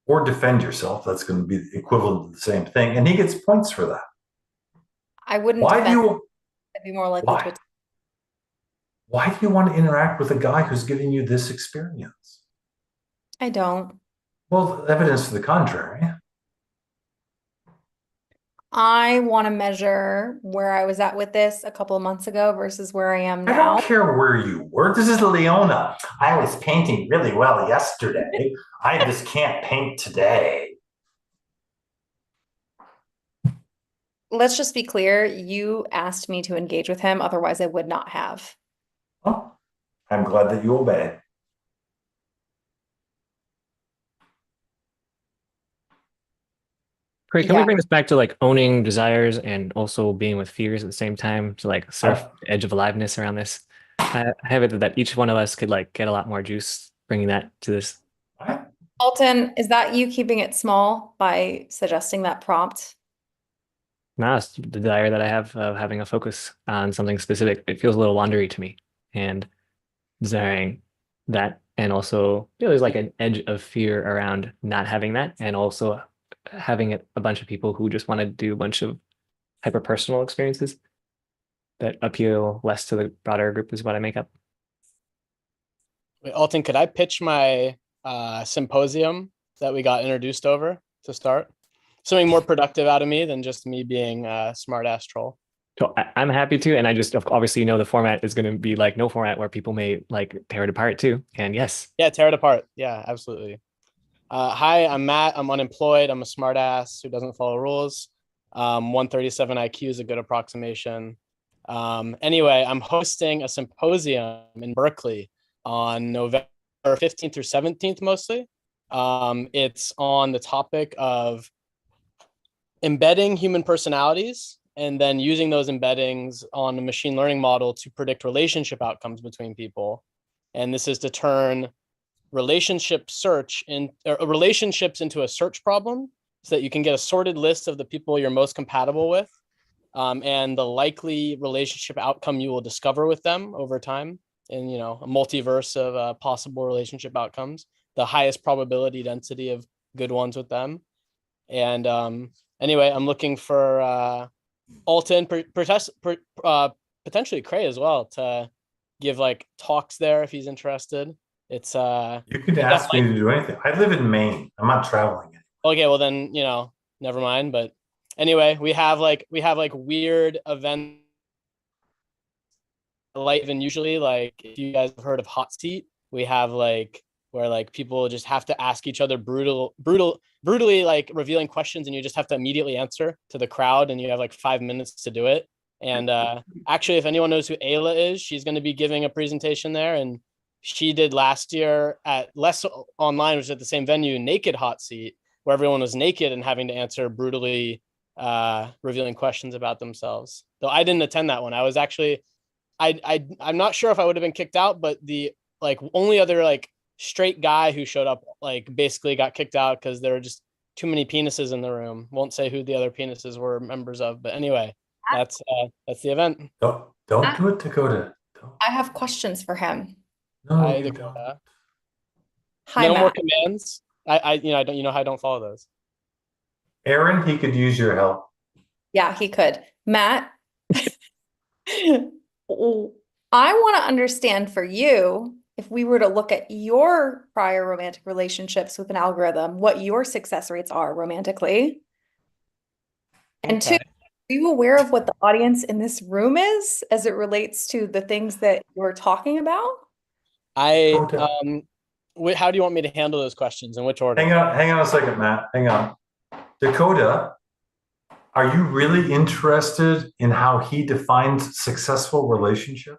Or defend yourself. That's going to be the equivalent of the same thing. And he gets points for that. I wouldn't Why do defend him. you I'd be more likely why? to. Why do you want to interact with a guy who's giving you this experience? I don't. Well, evidence to the contrary. I want to measure where I was at with this a couple of months ago versus where I am I now. don't care where you were. This is Leona. I was painting really well yesterday. I just can't paint today. Let's just be clear. You asked me to engage with him, otherwise I would not have. Well, I'm glad that you obey. Craig, can we Yeah. bring this back to like owning desires and also being with fears at the same time to like surf the edge of aliveness around this? I have it that each one of us could like get a lot more juice bringing that to this. Right? Alton, is that you keeping it small by suggesting that prompt? Now it's the desire that I have of having a focus on something specific. It feels a little wandery to me, and desiring that, and also there's like an edge of fear around not having that, and also having it a bunch of people who just want to do a bunch of hyper personal experiences that appeal less to the broader group is what I make up. Wait, Alton, could I pitch my symposium that we got introduced over to start? Something more productive out of me than just me being a smart ass troll. So I'm happy to, and I just obviously the format is going to be like no format where people may like tear it apart too. And yes, Yeah, tear it apart. Yeah, absolutely. Hi, I'm Matt. I'm unemployed. I'm a smart ass who doesn't follow rules. 137 IQ is a good approximation. Anyway, I'm hosting a symposium in Berkeley on November 15th through 17th mostly. It's on the topic of embedding human personalities and then using those embeddings on a machine learning model to predict relationship outcomes between people. And this is to turn relationship search in relationships into a search problem so that you can get a sorted list of the people you're most compatible with and the likely relationship outcome you will discover with them over time in a multiverse of possible relationship outcomes, the highest probability density of good ones with them. And anyway, I'm looking for Alton, potentially Cray as well, to give like talks there if he's interested. It's You can ask me to do anything. I live in Maine. I'm not traveling anymore. Okay, well then, never mind. But anyway, we have like weird events live, and usually like if you guys have heard of Hot Seat, we have like where like people just have to ask each other brutally like revealing questions, and you just have to immediately answer to the crowd, and you have like 5 minutes to do it. And actually, if anyone knows who Ayla is, she's going to be giving a presentation there, and she did last year at Less Online, which is at the same venue, Naked Hot Seat, where everyone was naked and having to answer brutally revealing questions about themselves. Though I didn't attend that one. I was actually, I'm not sure if I would have been kicked out, but the like only other like straight guy who showed up like basically got kicked out because there were just too many penises in the room. Won't say who the other penises were members of, but anyway, that's the event. Don't do it, Dakota. Don't. I have questions for him. No, Hi, you Dakota. don't. Hi, No more Matt. commands. I don't, how I don't follow those. Aaron, he could use your help. Yeah, he could. Matt, I want to understand for you, if we were to look at your prior romantic relationships with an algorithm, what your success rates are romantically. And two, Okay. are you aware of what the audience in this room is as it relates to the things that you're talking about? Dakota. How do you want me to handle those questions? In which order? Hang on a second, Matt. Hang on. Dakota, are you really interested in how he defines successful relationship?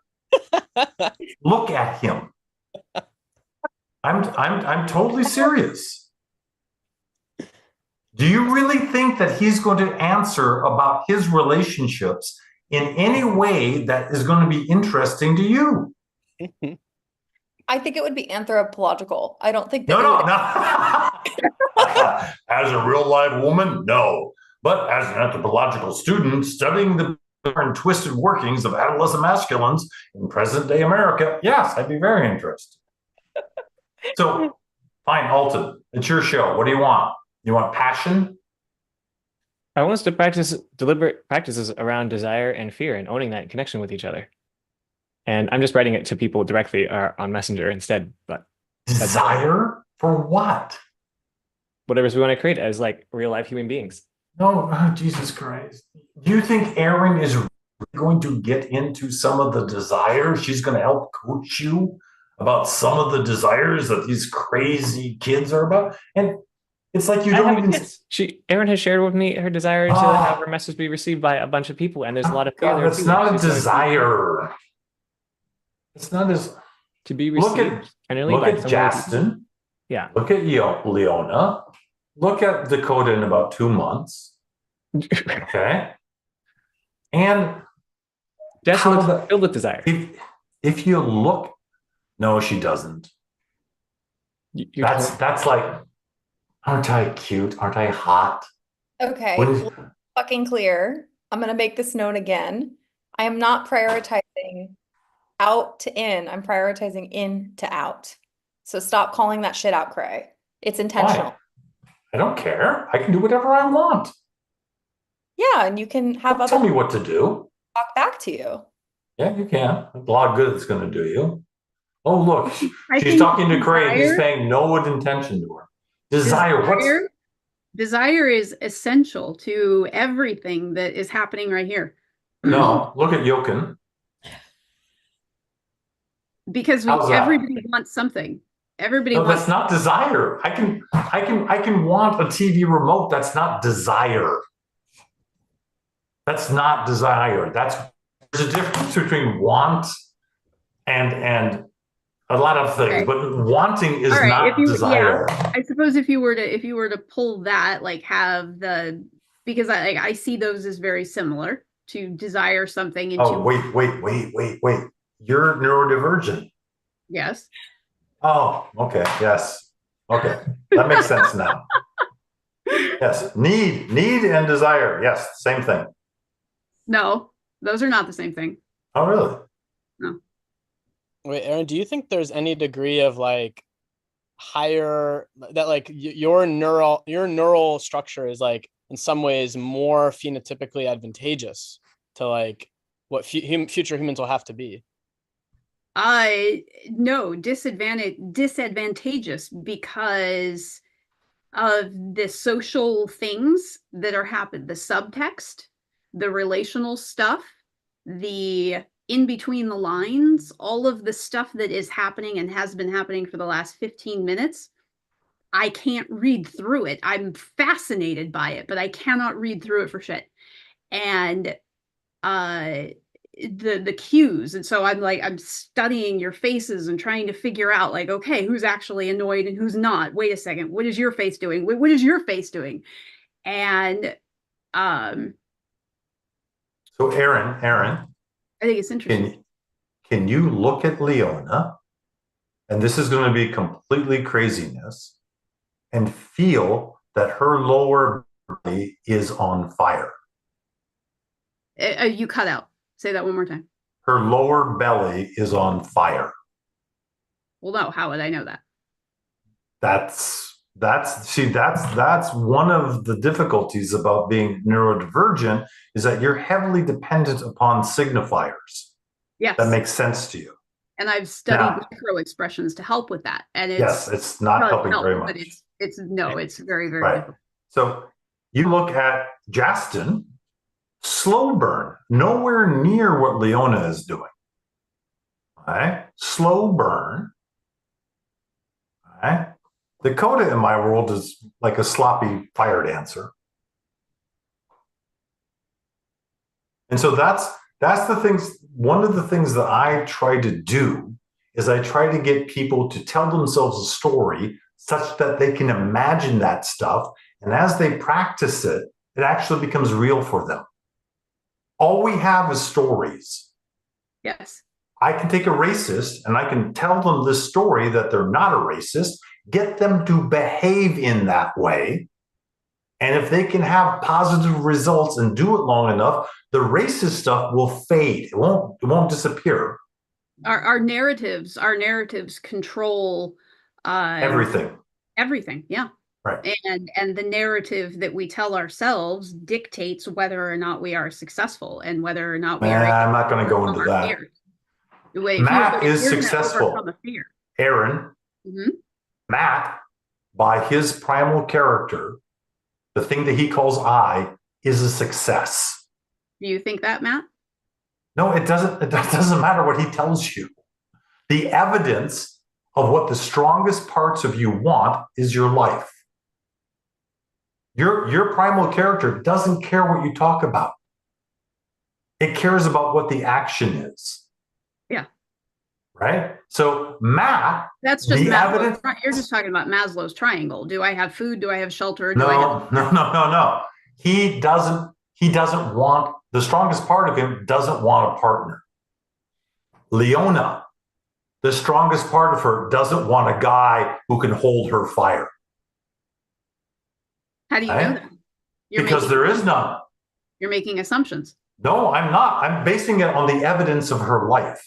Look at him. I'm totally serious. Do you really think that he's going to answer about his relationships in any way that is going to be interesting to you? I think it would be anthropological. I don't think that No, it would. no. As a real live woman, no. But as an anthropological student studying the and twisted workings of adolescent masculines in present day America, yes, I'd be very interested. So, fine, Alton, it's your show. What do you want? You want passion? I want us to practice deliberate practices around desire and fear and owning that in connection with each other. And I'm just writing it to people directly on Messenger instead, but Desire for what? whatever we want to create as like real life human beings. No, oh, Jesus Christ. Do you think Erin is going to get into some of the desires? She's going to help coach you about some of the desires that these crazy kids are about? And it's like you I don't have even. kids. Erin has shared with me her desire to have her message be received by a bunch of people, and there's a lot of fear God, there that's too. not a She's going desire. It's not as. to be Look received at generally look by at so many people. Justin. Yeah. Look at Leona. Look at Dakota in about 2 months. Okay. And Jess how looks the- filled with desire. if you look, no, she doesn't. You're That's like, aren't I cute? Aren't I hot? Okay, What is- well, fucking clear. I'm going to make this known again. I am not prioritizing out to in. I'm prioritizing in to out. So stop calling that shit out, Cray. It's intentional. Why? I don't care. I can do whatever I want. Yeah, and you can have Don't tell other me what to do. talk back to you. Yeah, you can. A lot of good it's going to do you. Oh, look, I she's think talking to Craig. He's desire- paying no intention to her. Desire. Desire is essential to everything that is happening right here. No, look at Jochen. Because How's that? everybody wants something. Everybody No, wants that's not desire. I can want a TV remote. That's not desire. That's not desire. There's a difference between want and a lot of things, Okay. but wanting is All right, not if you- desire. I suppose if you were to pull that, like have because I see those as very similar to desire something and Oh, to wait. You're neurodivergent. yes. Oh, okay. Yes. Okay. That makes sense now. Yes. Need and desire. Yes. Same thing. No, those are not the same thing. Oh, really? Wait, Aaron, do you think there's any degree of like higher that like your neural structure is like in some ways more phenotypically advantageous to like what future humans will have to be? No, disadvantageous because of the social things that are happening, the subtext, the relational stuff, the in between the lines, all of the stuff that is happening and has been happening for the last 15 minutes. I can't read through it. I'm fascinated by it, but I cannot read through it for shit. And the cues. And so I'm studying your faces and trying to figure out like, okay, who's actually annoyed and who's not. Wait a second, what is your face doing? What is your face doing? And So Aaron, I think it's interesting. can you look at Leona, and this is going to be completely craziness, and feel that her lower body is on fire? You cut out. Say that one more time. Her lower belly is on fire. Well, no, how would I know that? That's one of the difficulties about being neurodivergent, is that you're heavily dependent upon signifiers. Yes. That makes sense to you. And I've studied Now- micro expressions to help with that. And Yes, it's not does helping help, very but much. it's very, very Right. difficult. So you look at Justin, slow burn, nowhere near what Leona is doing. All right, slow burn. All right, Dakota in my world is like a sloppy fire dancer. And so that's the things. One of the things that I try to do is I try to get people to tell themselves a story such that they can imagine that stuff. And as they practice it, it actually becomes real for them. All we have is stories. Yes. I can take a racist and I can tell them this story that they're not a racist, get them to behave in that way. And if they can have positive results and do it long enough, the racist stuff will fade. It won't disappear. Our narratives control Everything. everything. Yeah. Right. And the narrative that we tell ourselves dictates whether or not we are successful and whether or not we are. I'm not going to go into our that. fears. If Matt is you're gonna successful. overcome a fear. Aaron, Mhm. Matt, by his primal character, the thing that he calls I, is a success. Do you think that, Matt? No, it doesn't. It doesn't matter what he tells you. The evidence of what the strongest parts of you want is your life. Your primal character doesn't care what you talk about. It cares about what the action is. Yeah. Right? So Matt, That's just the evidence. You're just talking about Maslow's triangle. Do I have food? Do I have shelter? Do I have No. He doesn't want, the strongest part of him doesn't want a partner. Leona, the strongest part of her, doesn't want a guy who can hold her fire. How do you Right? know that? Because there is none. You're making assumptions. No, I'm not. I'm basing it on the evidence of her life.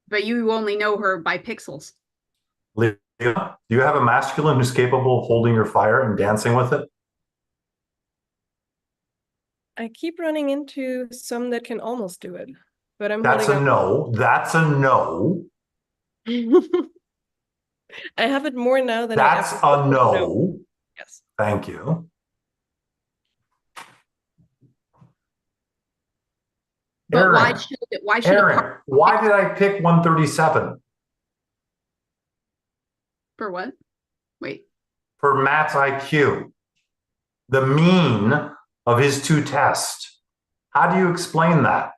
But you only know her by pixels. Leona, do you have a masculine who's capable of holding your fire and dancing with it? I keep running into some that can almost do it, but I'm That's a holding no. That's a no. up. I have it more now than I That's ever a thought. no. Yes. Thank you. But why Aaron, should a Aaron, why did I pick 137? for what? Wait. For Matt's IQ, the mean of his two tests. How do you explain that?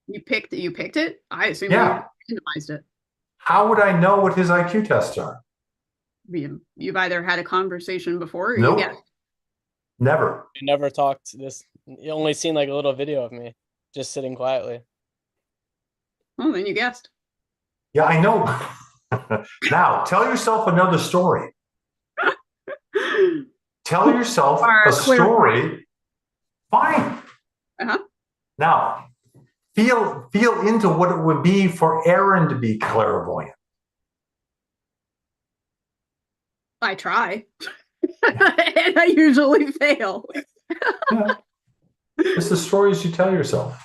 You picked it? I assume Yeah. you randomized it. How would I know what his IQ tests are? You've either had a conversation before or Nope. you guessed. Never. We never talked this. You only seen like a little video of me just sitting quietly. Well, then you guessed. Yeah, I know. Now, tell yourself another story. Tell yourself Or a story. clairvoyant. Fine. Uh-huh. Now, feel into what it would be for Aaron to be clairvoyant. I try. And I usually fail. Yeah. It's the stories you tell yourself.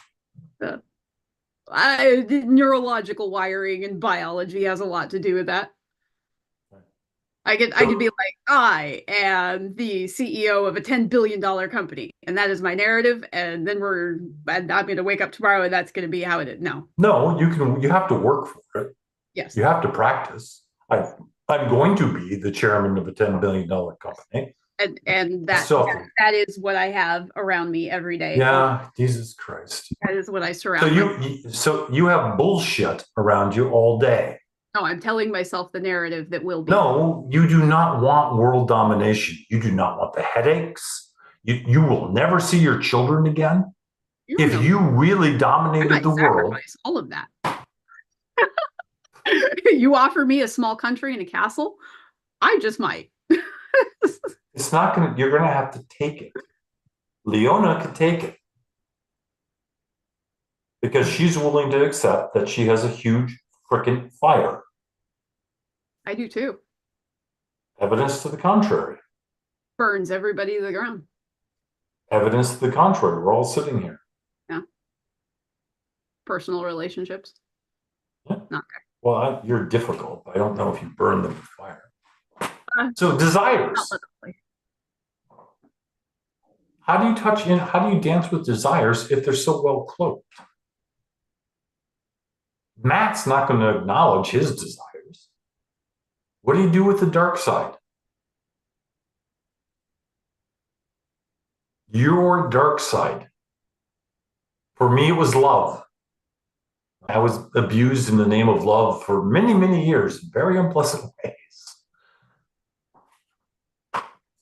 Neurological wiring and biology has a lot to do with that. I could be like, I am the CEO of a $10 billion company, and that is my narrative, and then I'm going to wake up tomorrow and that's going to be how it is. No. No, you have to work for it. Yes. You have to practice. I'm going to be the chairman of a $10 billion company. And That's filthy. that is what I have around me every day. Yeah, Jesus Christ. That is what I So surround myself. so you have bullshit around you all day. No, I'm telling myself the narrative that will be. No, you do not want world domination. You do not want the headaches. You will never see your children again. If you really I dominated might the world, sacrifice all of that. You offer me a small country and a castle, I just might. it's not gonna. You're gonna have to take it. Leona could take it because she's willing to accept that she has a huge freaking fire. I do too. Evidence to the contrary. Burns everybody to the ground. Evidence to the contrary. We're all sitting here. Personal relationships. Yeah. Not Well, you're difficult. I don't know if you burn them with fire. Uh, So desires. not literally. How do you touch in? How do you dance with desires if they're so well cloaked? Matt's not going to acknowledge his desires. What do you do with the dark side? Your dark side. For me, it was love. I was abused in the name of love for many, many years, very unpleasant ways.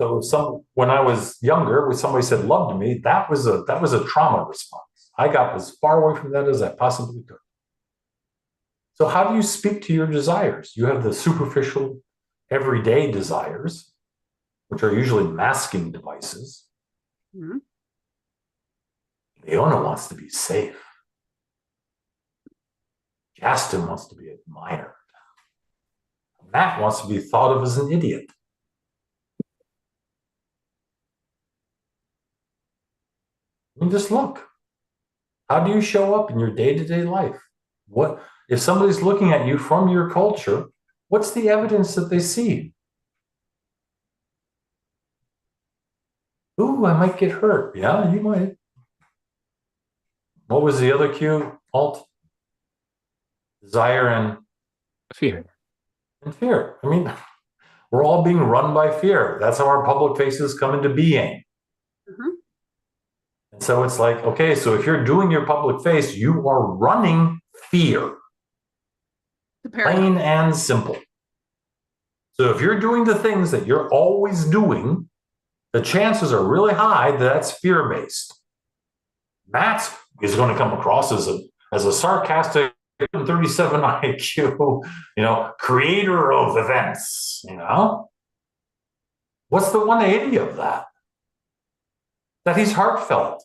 So when I was younger, when somebody said love to me, that was a trauma response. I got as far away from that as I possibly could. So how do you speak to your desires? You have the superficial, everyday desires, which are usually masking devices. Mhm. Leona wants to be safe. Justin wants to be admired. Matt wants to be thought of as an idiot. I mean, just look. How do you show up in your day-to-day life? What if somebody's looking at you from your culture? What's the evidence that they see? Ooh, I might get hurt. Yeah, you might. What was the other cue? Alt. Desire and Fear. fear. I mean, we're all being run by fear. That's how our public faces come into being. Mhm. And so it's like, okay, so if you're doing your public face, you are running fear. The paradox. Plain and simple. So if you're doing the things that you're always doing, the chances are really high that that's fear-based. Matt is going to come across as a sarcastic 37 IQ, creator of events, What's the 180 of that? That he's heartfelt.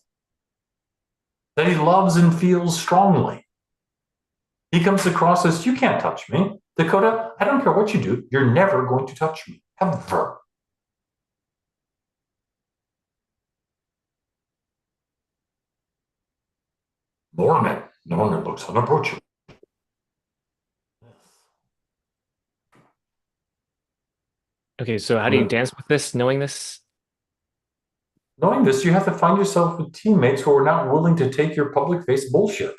That he loves and feels strongly. He comes across as, you can't touch me. Dakota, I don't care what you do, you're never going to touch me. Ever. Norman looks unapproachable. Okay, so how do you dance with this, knowing this? Knowing this, you have to find yourself with teammates who are not willing to take your public face bullshit.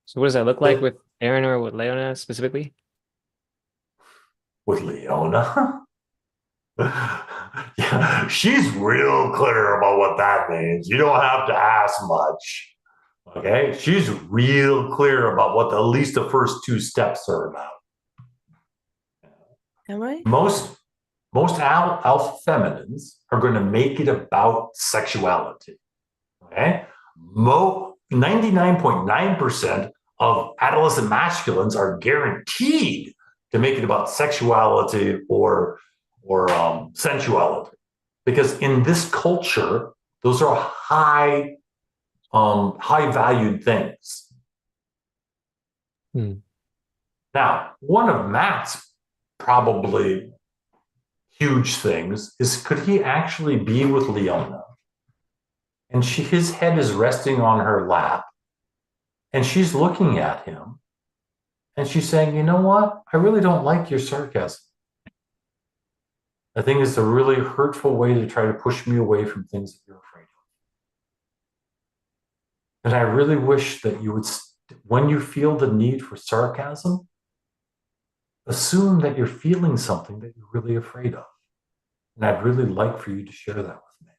So what does that look like with Aaron or with Leona specifically? With Leona? Yeah, she's real clear about what that means. You don't have to ask much. Okay? She's real clear about what at least the first two steps are about. Am I? Most alpha feminines are going to make it about sexuality. Okay? 99.9% of adolescent masculines are guaranteed to make it about sexuality or sensuality, because in this culture, those are high valued things. Now, one of Matt's probably huge things is, could he actually be with Leona? And his head is resting on her lap, and she's looking at him, and she's saying, you know what? I really don't like your sarcasm. I think it's a really hurtful way to try to push me away from things that you're afraid of. And I really wish that you would, when you feel the need for sarcasm, assume that you're feeling something that you're really afraid of. And I'd really like for you to share that with me.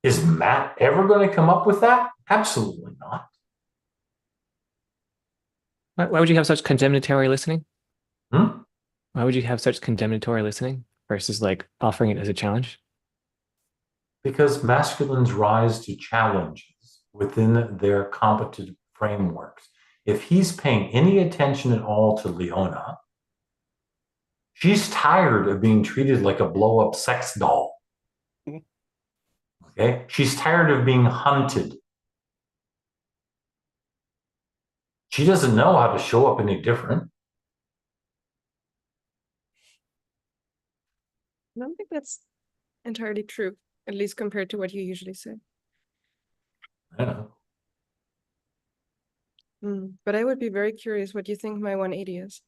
Is Matt ever going to come up with that? Absolutely not. Why would you have such condemnatory listening? Hmm? Why would you have such condemnatory listening versus like offering it as a challenge? Because masculines rise to challenges within their competent frameworks. If he's paying any attention at all to Leona, she's tired of being treated like a blow-up sex doll. Okay? She's tired of being hunted. She doesn't know how to show up any different. I don't think that's entirely true, at least compared to what you usually say. I don't know. But I would be very curious what you think my 180 is.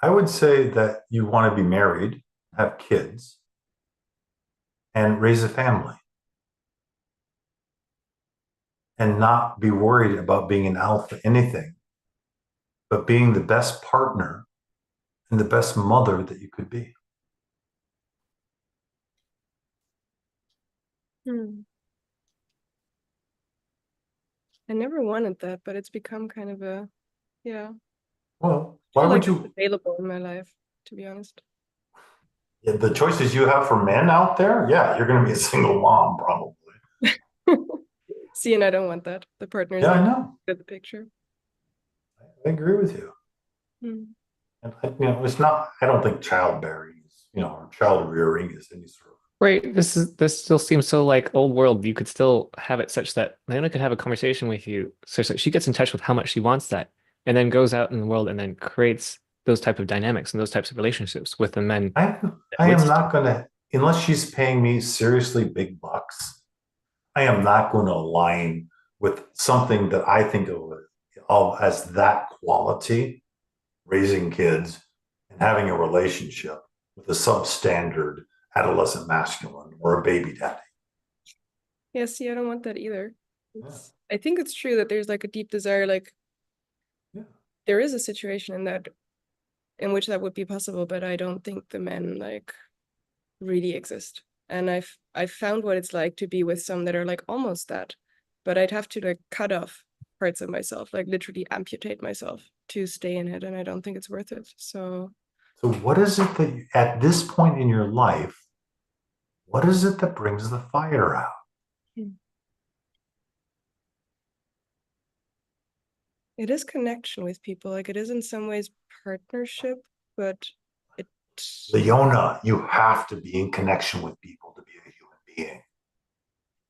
I would say that you want to be married, have kids, and raise a family. And not be worried about being an alpha anything, but being the best partner and the best mother that you could be. I never wanted that, but it's become kind of a, yeah. Well, I why feel would like you? it's available in my life, to be honest. The choices you have for men out there, yeah, you're going to be a single mom probably. See, and I don't want that. The partner is Yeah, I not know. good at the picture. I agree with you. And it's not. I don't think childbearing is, or child rearing is any sort of. Right. This still seems so like old world. You could still have it such that Leona could have a conversation with you such that she gets in touch with how much she wants that, and then goes out in the world and then creates those type of dynamics and those types of relationships with the men. I am not going to, unless she's paying me seriously big bucks, I am not going to align with something that I think of as that quality, raising kids and having a relationship with a substandard adolescent masculine or a baby daddy. Yeah, see, I don't want that either. Yeah. I think it's true that there's like a deep desire, like Yeah. there is a situation in which that would be possible, but I don't think the men like really exist. And I've found what it's like to be with some that are like almost that, but I'd have to like cut off parts of myself, like literally amputate myself to stay in it, and I don't think it's worth it. So what is it that at this point in your life, what is it that brings the fire out? it is connection with people. Like it is in some ways partnership, but it Leona, you have to be in connection with people to be a human being.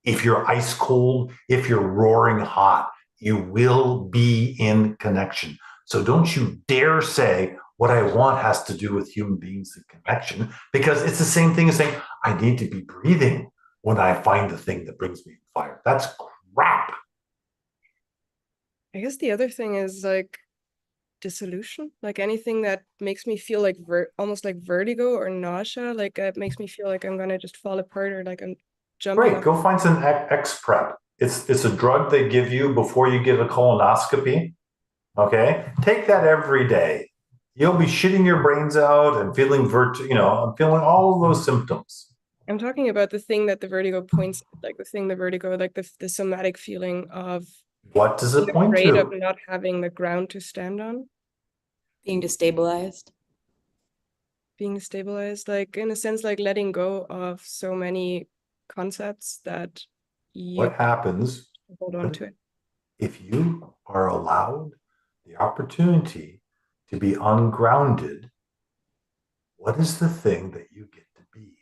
If you're ice cold, if you're roaring hot, you will be in connection. So don't you dare say what I want has to do with human beings and connection, because it's the same thing as saying I need to be breathing when I find the thing that brings me fire. That's crap. I guess the other thing is like dissolution, like anything that makes me feel like almost like vertigo or nausea, like it makes me feel like I'm gonna just fall apart or like I'm jumping Great, off. go find some X-Prep. It's a drug they give you before you get a colonoscopy. Okay, take that every day. You'll be shitting your brains out and feeling I'm feeling all of those symptoms. I'm talking about the thing that the vertigo points at, like the thing the vertigo, like the somatic feeling of What does it being point afraid of to? not having the ground to stand on, Being destabilized. being stabilized, like in a sense, like letting go of so many concepts that you What happens hold on to it. if you are allowed the opportunity to be ungrounded? What is the thing that you get to be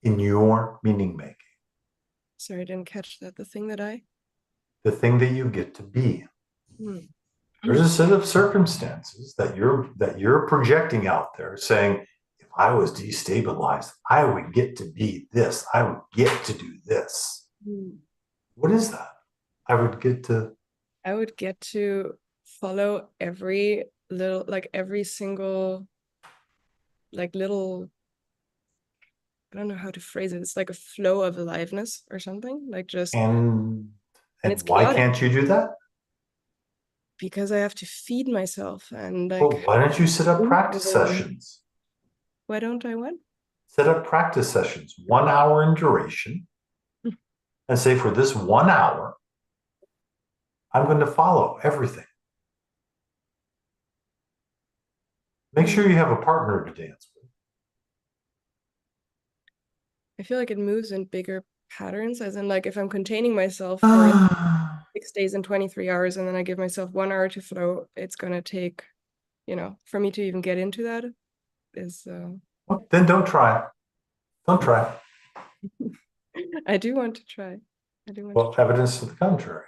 in your meaning making? Sorry, I didn't catch that. The thing that you get to be. There's a set of circumstances that you're projecting out there saying, if I was destabilized, I would get to be this. I would get to do this. What is that? I would get to follow every little, like every single, like little don't know how to phrase it. It's like a flow of aliveness or something, like just And it's why chaotic. can't you do that? Because I have to feed myself and Well, like why don't you set up think practice over- sessions? why don't I what? Set up practice sessions, 1 hour in duration, and say for this 1 hour, I'm going to follow everything. Make sure you have a partner to dance with. I feel like it moves in bigger patterns, as in like if I'm containing myself for 6 days and 23 hours and then I give myself 1 hour to flow, it's gonna take, for me to even get into that is Well, then don't try it. Don't try it. I do want to try. I do want Well, to try. evidence to the contrary.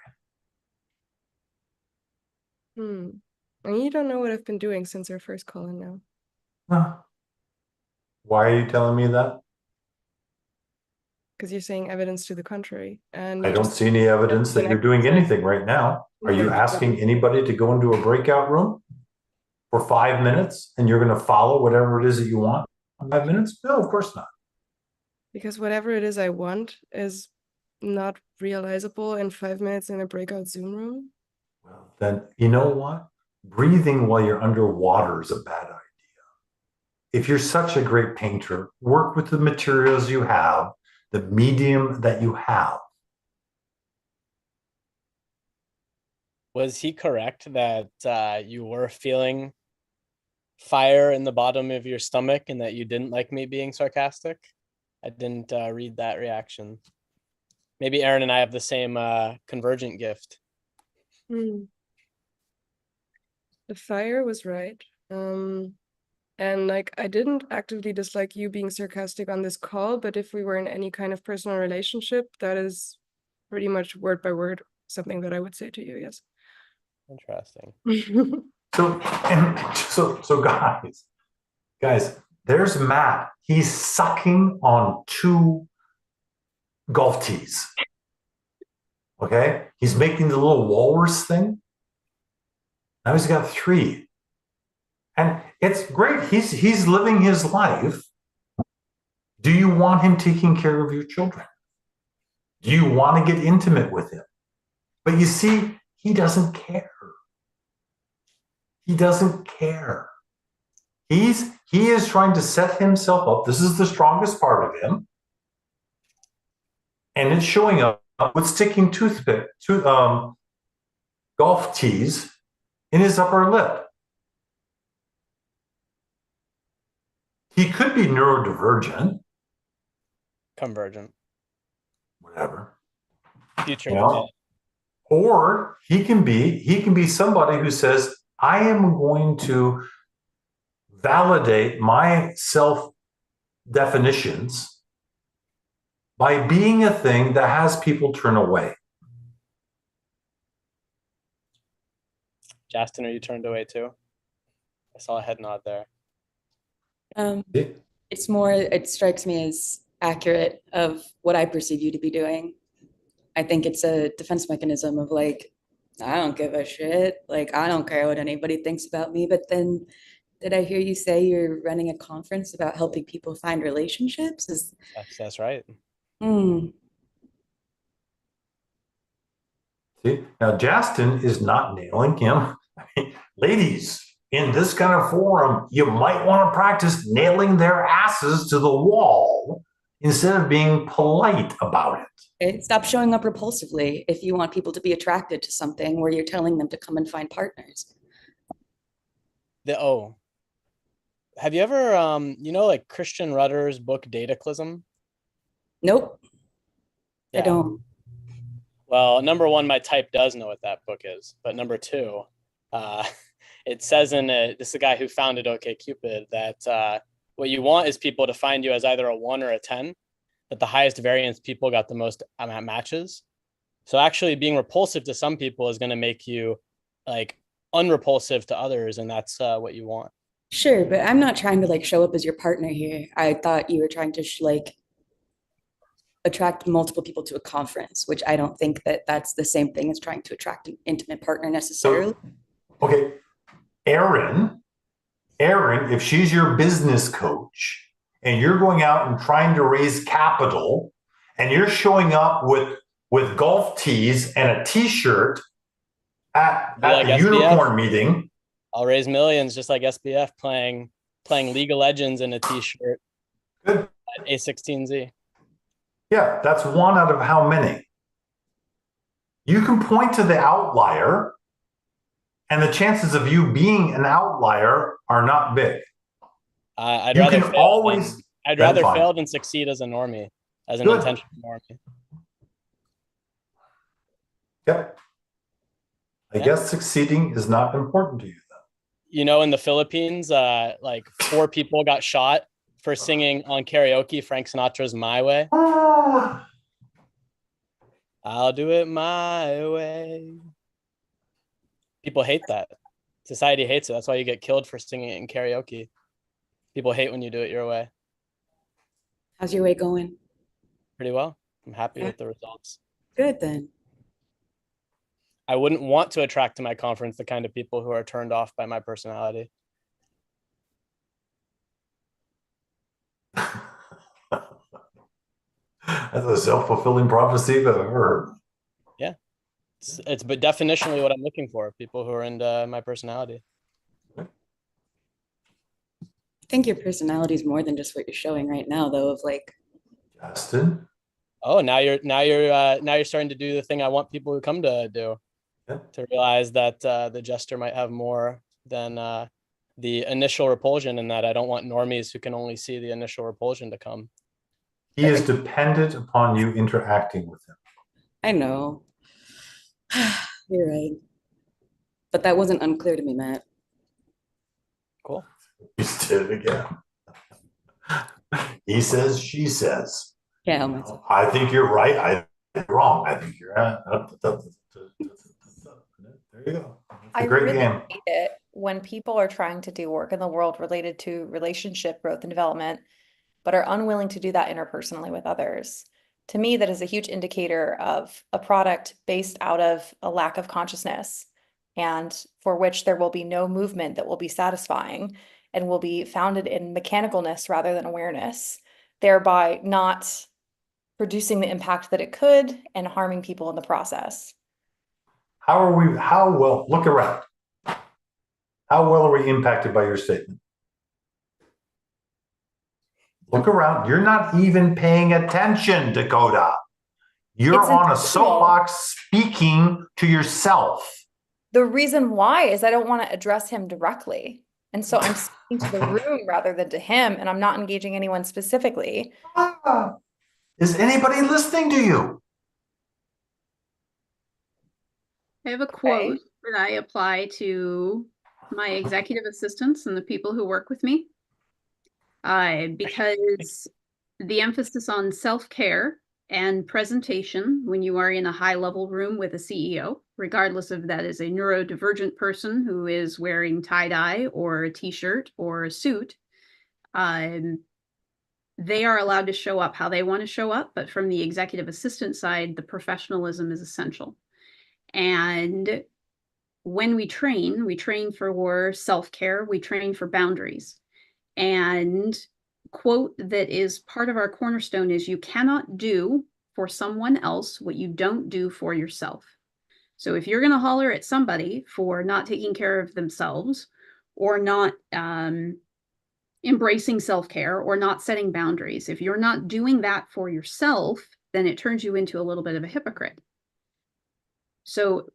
And you don't know what I've been doing since our first call in now. Huh. Why are you telling me that? Because you're saying evidence to the contrary. And I you don't just see any evidence that you're doing anything right now. Are you asking anybody to go into a breakout room for 5 minutes and you're going to follow whatever it is that you want in 5 minutes? No, of course not. Because whatever it is I want is not realizable in 5 minutes in a breakout Zoom room. Well, then you know what? Breathing while you're underwater is a bad idea. If you're such a great painter, work with the materials you have, the medium that you have. Was he correct that you were feeling fire in the bottom of your stomach and that you didn't like me being sarcastic? I didn't read that reaction. Maybe Aaron and I have the same convergent gift. The fire was right. And like I didn't actively dislike you being sarcastic on this call, but if we were in any kind of personal relationship, that is pretty much word by word something that I would say to you, yes. Interesting. So guys, there's Matt. He's sucking on 2 golf tees. Okay? He's making the little walrus thing. Now he's got 3. And it's great. He's living his life. Do you want him taking care of your children? Do you want to get intimate with him? But you see, he doesn't care. He doesn't care. He is trying to set himself up. This is the strongest part of him. And it's showing up with sticking golf tees in his upper lip. He could be neurodivergent. Convergent. Whatever. Future. You know? Or he can be somebody who says, I am going to validate my self definitions by being a thing that has people turn away. Justin, are you turned away too? I saw a head nod there. It's more, it strikes me as accurate of what I perceive you to be doing. I think it's a defense mechanism of like, I don't give a shit. Like, I don't care what anybody thinks about me. But then did I hear you say you're running a conference about helping people find relationships? That's right. See, now Justin is not nailing him. Ladies, in this kind of forum, you might want to practice nailing their asses to the wall instead of being polite about it. Okay, stop showing up repulsively if you want people to be attracted to something where you're telling them to come and find partners. Have you ever, like Christian Rudder's book, Dataclysm? Nope. Yeah. I don't. Well, number 1, my type does know what that book is. But number 2, it says in it, this is the guy who founded OkCupid, that what you want is people to find you as either a 1 or a 10, that the highest variance people got the most matches. So actually being repulsive to some people is going to make you like unrepulsive to others. And that's what you want. Sure, but I'm not trying to like show up as your partner here. I thought you were trying to attract multiple people to a conference, which I don't think that that's the same thing as trying to attract an intimate partner necessarily. Okay, Erin, if she's your business coach and you're going out and trying to raise capital, and you're showing up with golf tees and a t-shirt at Be like the SBF. unicorn meeting. I'll raise millions just like SBF playing League of Legends in a t-shirt Good. at A16Z. Yeah, that's one out of how many? You can point to the outlier, and the chances of you being an outlier are not big. I'd You rather can fail always. than, I'd then rather fine. fail than succeed as a normie, as an Good. intentional normie. Yep. I Yeah. guess succeeding is not important to you then. You know, in the Philippines, like 4 people got shot for singing on karaoke Frank Sinatra's "My Way." I'll do it my way. People hate that. Society hates it. That's why you get killed for singing it in karaoke. People hate when you do it your way. How's your way going? Pretty well. I'm happy Yeah. with the results. Good then. I wouldn't want to attract to my conference the kind of people who are turned off by my personality. That's a self-fulfilling prophecy that I've ever heard. It's but definitionally what I'm looking for, people who are into my personality. I think your personality is more than just what you're showing right now, though, of like, Justin? Oh, now you're starting to do the thing I want people who come to do. Yeah. To realize that the jester might have more than the initial repulsion, and that I don't want normies who can only see the initial repulsion to come. He is dependent upon you interacting with him. I know. You're right. But that wasn't unclear to me, Matt. Cool. You did it again. He says, she says. Yeah, how myself. I think you're right. I think you're wrong. I think you're there you go. It's a I great really game. hate it when people are trying to do work in the world related to relationship growth and development, but are unwilling to do that interpersonally with others. To me, that is a huge indicator of a product based out of a lack of consciousness, and for which there will be no movement that will be satisfying and will be founded in mechanicalness rather than awareness, thereby not producing the impact that it could and harming people in the process. How well, look around. How well are we impacted by your statement? Look around. You're not even paying attention, Dakota. You're It's on a intentional. soapbox speaking to yourself. The reason why is I don't want to address him directly. And so I'm speaking to the room rather than to him, and I'm not engaging anyone specifically. Is anybody listening to you? I have a quote that I apply to my executive assistants and the people who work with me. Because the emphasis on self-care and presentation when you are in a high-level room with a CEO, regardless of that is a neurodivergent person who is wearing tie-dye or a t-shirt or a suit, they are allowed to show up how they want to show up, but from the executive assistant side, the professionalism is essential. And when we train for self-care, we train for boundaries. And quote that is part of our cornerstone is, you cannot do for someone else what you don't do for yourself. So if you're going to holler at somebody for not taking care of themselves, or not embracing self-care, or not setting boundaries, if you're not doing that for yourself, then it turns you into a little bit of a hypocrite. So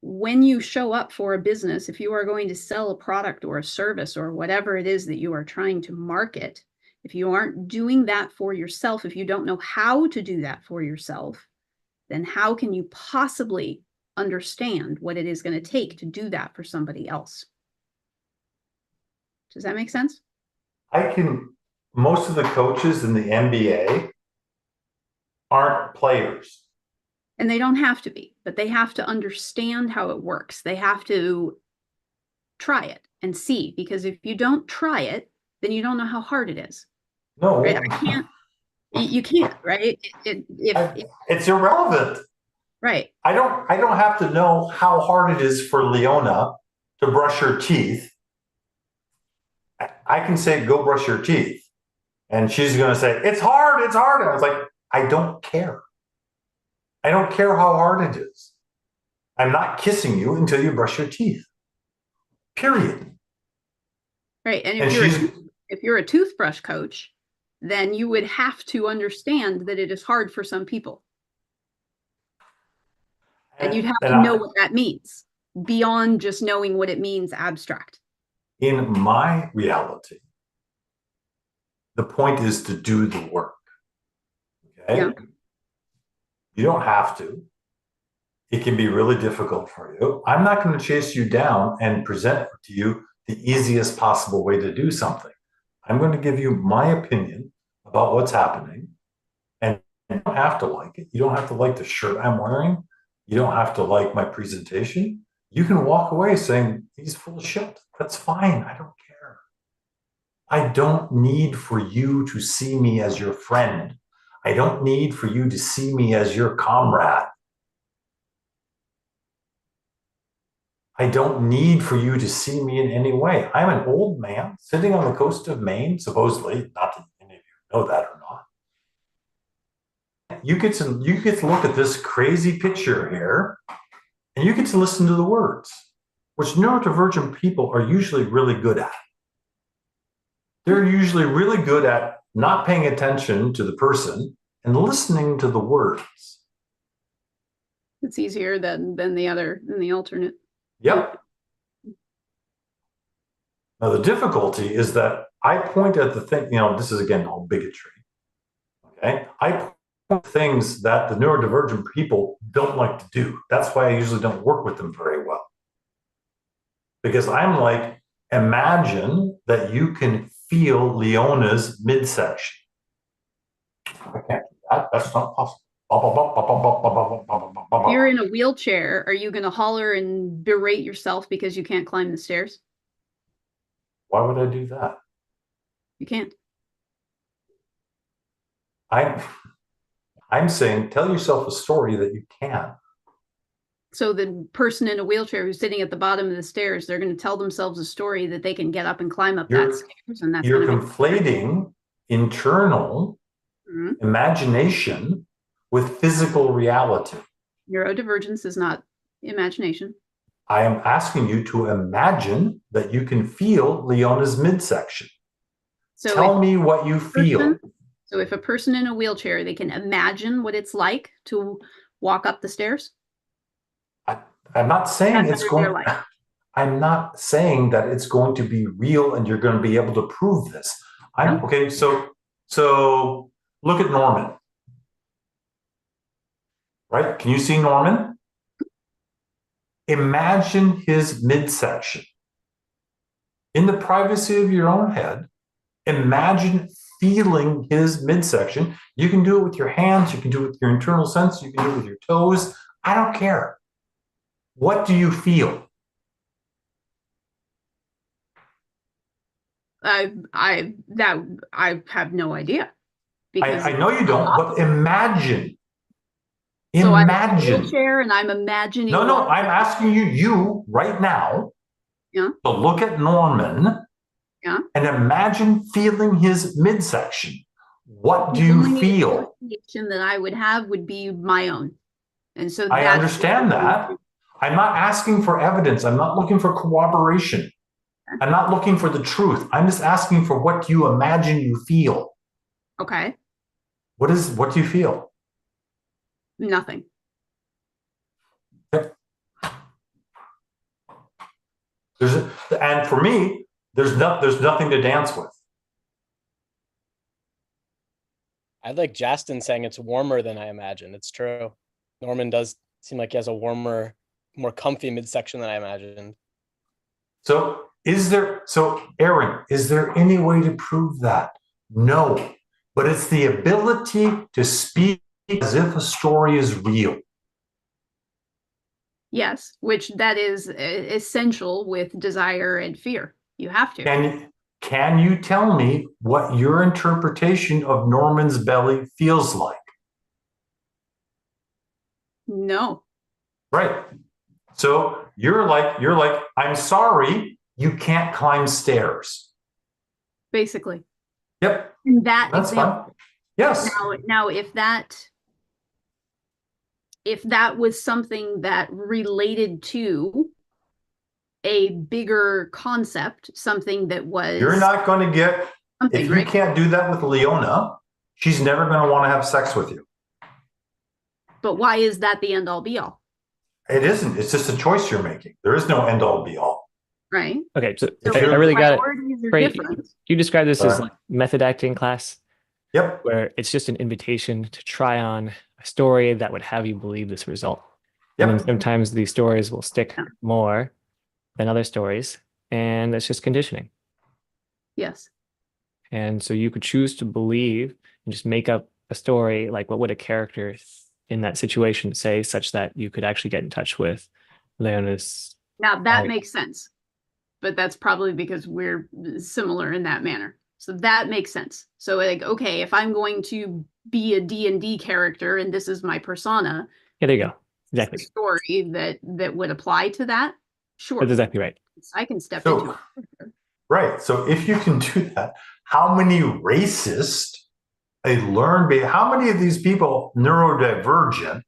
when you show up for a business, if you are going to sell a product or a service or whatever it is that you are trying to market, if you aren't doing that for yourself, if you don't know how to do that for yourself, then how can you possibly understand what it is going to take to do that for somebody else? Does that make sense? Most of the coaches in the NBA aren't players. And they don't have to be, but they have to understand how it works. They have to try it and see, because if you don't try it, then you don't know how hard it is. No, Right? You can't, right? it's irrelevant. Right. I don't have to know how hard it is for Leona to brush her teeth. I can say, go brush your teeth. And she's going to say, it's hard, it's hard. And I was like, I don't care. I don't care how hard it is. I'm not kissing you until you brush your teeth. Period. Right. And And if you're a toothbrush coach, then you would have to understand that it is hard for some people. And you'd have to know what that means beyond just knowing what it means abstract. In my reality, the point is to do the work. Okay? Yeah. You don't have to. It can be really difficult for you. I'm not going to chase you down and present to you the easiest possible way to do something. I'm going to give you my opinion about what's happening. And you don't have to like it. You don't have to like the shirt I'm wearing. You don't have to like my presentation. You can walk away saying, he's full of shit. That's fine. I don't care. I don't need for you to see me as your friend. I don't need for you to see me as your comrade. I don't need for you to see me in any way. I'm an old man sitting on the coast of Maine, supposedly, not that any of you know that or not. You get to look at this crazy picture here, and you get to listen to the words, which neurodivergent people are usually really good at. They're usually really good at not paying attention to the person and listening to the words. It's easier than the alternate. Yep. Now, the difficulty is that I point at the thing, this is again all bigotry. Okay. I point at things that the neurodivergent people don't like to do. That's why I usually don't work with them very well. Because I'm like, imagine that you can feel Leona's midsection. I can't do that. That's not possible. If you're in a wheelchair, are you going to holler and berate yourself because you can't climb the stairs? Why would I do that? You can't. I'm saying tell yourself a story that you can. So the person in a wheelchair who's sitting at the bottom of the stairs, they're going to tell themselves a story that they can get up and climb up that stairs, and that's you're conflating internal imagination with physical reality. Neurodivergence is not imagination. I am asking you to imagine that you can feel Leona's midsection. So tell me what you feel. So if a person in a wheelchair, they can imagine what it's like to walk up the stairs? I'm not saying I'm not saying that it's going to be real and you're going to be able to prove this. Okay, so look at Norman. Right? Can you see Norman? Imagine his midsection. In the privacy of your own head, imagine feeling his midsection. You can do it with your hands, you can do it with your internal sense, you can do it with your toes. I don't care. What do you feel? I have no idea. Because I know you don't, but imagine. So I'm in a wheelchair and I'm imagining. No, I'm asking you right now to look at Norman and imagine feeling his midsection. What do you feel? The association that I would have would be my own. And so I understand that. I'm not asking for evidence. I'm not looking for corroboration. I'm not looking for the truth. I'm just asking for what you imagine you feel. Okay. What do you feel? Nothing. And for me, there's nothing to dance with. I like Justin saying it's warmer than I imagine. It's true. Norman does seem like he has a warmer, more comfy midsection than I imagined. So Aaron, is there any way to prove that? No, but it's the ability to speak as if a story is real. Yes, which that is essential with desire and fear. You have to. Can you tell me what your interpretation of Norman's belly feels like? No. Right. So you're like, I'm sorry, you can't climb stairs. Basically. Yep. In that That's example, fine. Yes. now if that was something that related to a bigger concept, something that was You're not going to get, something, if you right? can't do that with Leona, she's never going to want to have sex with you. But why is that the end all be all? It isn't. It's just a choice you're making. There is no end all be all. Right? Okay, so If I you're- really got it. Priorities are Great. different. You describe this as Sorry. like method acting class, Yep. where it's just an invitation to try on a story that would have you believe this result. And then Yep. sometimes these stories will stick Yeah. more than other stories, and that's just conditioning. Yes. And so you could choose to believe and just make up a story like what would a character in that situation say, such that you could actually get in touch with Leona's. Now that Right. makes sense. But that's probably because we're similar in that manner. So that makes sense. So like, okay, if I'm going to be a D&D character and this is my persona, Yeah, there you go. the Exactly. story that would apply to that, sure. That's exactly right. I can step So- into it. Right. So if you can do that, how many racist, how many of these people neurodivergent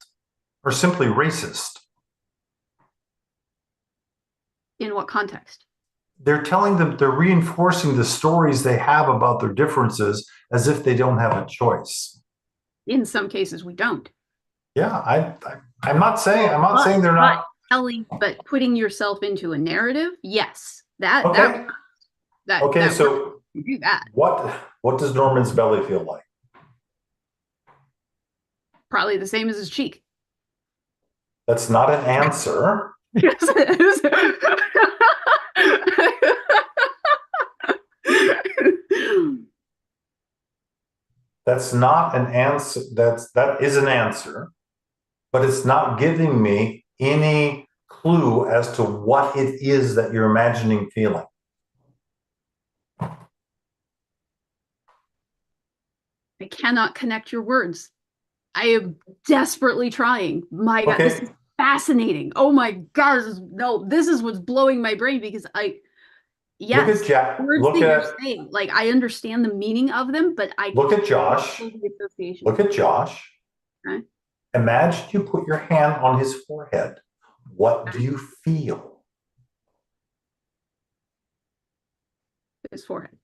are simply racist? In what context? They're telling them, they're reinforcing the stories they have about their differences as if they don't have a choice. In some cases, we don't. Yeah, I'm not saying they're not. But putting yourself into a narrative, yes. Okay. That Okay, that so works. You do that. what does Norman's belly feel like? Probably the same as his cheek. That's not an answer. Yes, it is. That's not an answer. That is an answer, but it's not giving me any clue as to what it is that you're imagining feeling. I cannot connect your words. I am desperately trying. My God, this Okay. is fascinating. Oh my God, this is what's blowing my brain because yes, Look at Jack. words Look that you're at saying, like I understand the meaning of them, but I Look at can't Josh. feel the association. Look at Josh. Okay. Imagine you put your hand on his forehead. What do you feel? His forehead.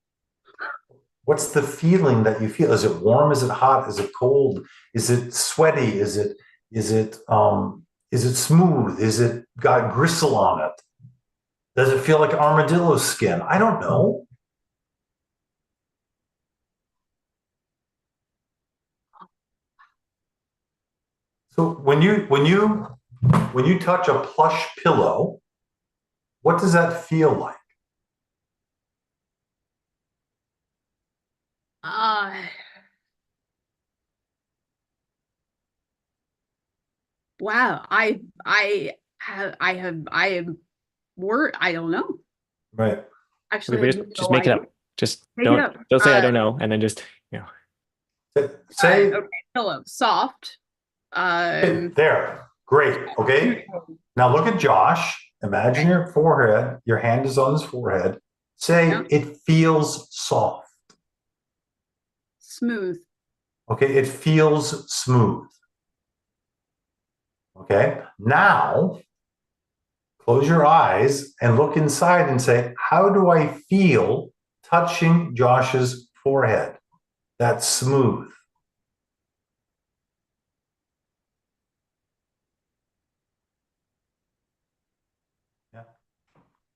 What's the feeling that you feel? Is it warm? Is it hot? Is it cold? Is it sweaty? Is it smooth? Is it got gristle on it? Does it feel like armadillo skin? I don't know. So when you touch a plush pillow, what does that feel like? Wow. I don't know. Right. Actually, We I just have just no make it idea. up. Just Make it don't up. don't say I don't know, and then just Say Okay, pillow, soft. there. Great. Okay. Now look at Josh. Imagine your forehead. Your hand is on his forehead. Say Yeah. it feels soft. Smooth. Okay. It feels smooth. Okay. Now close your eyes and look inside and say, how do I feel touching Josh's forehead? That's smooth.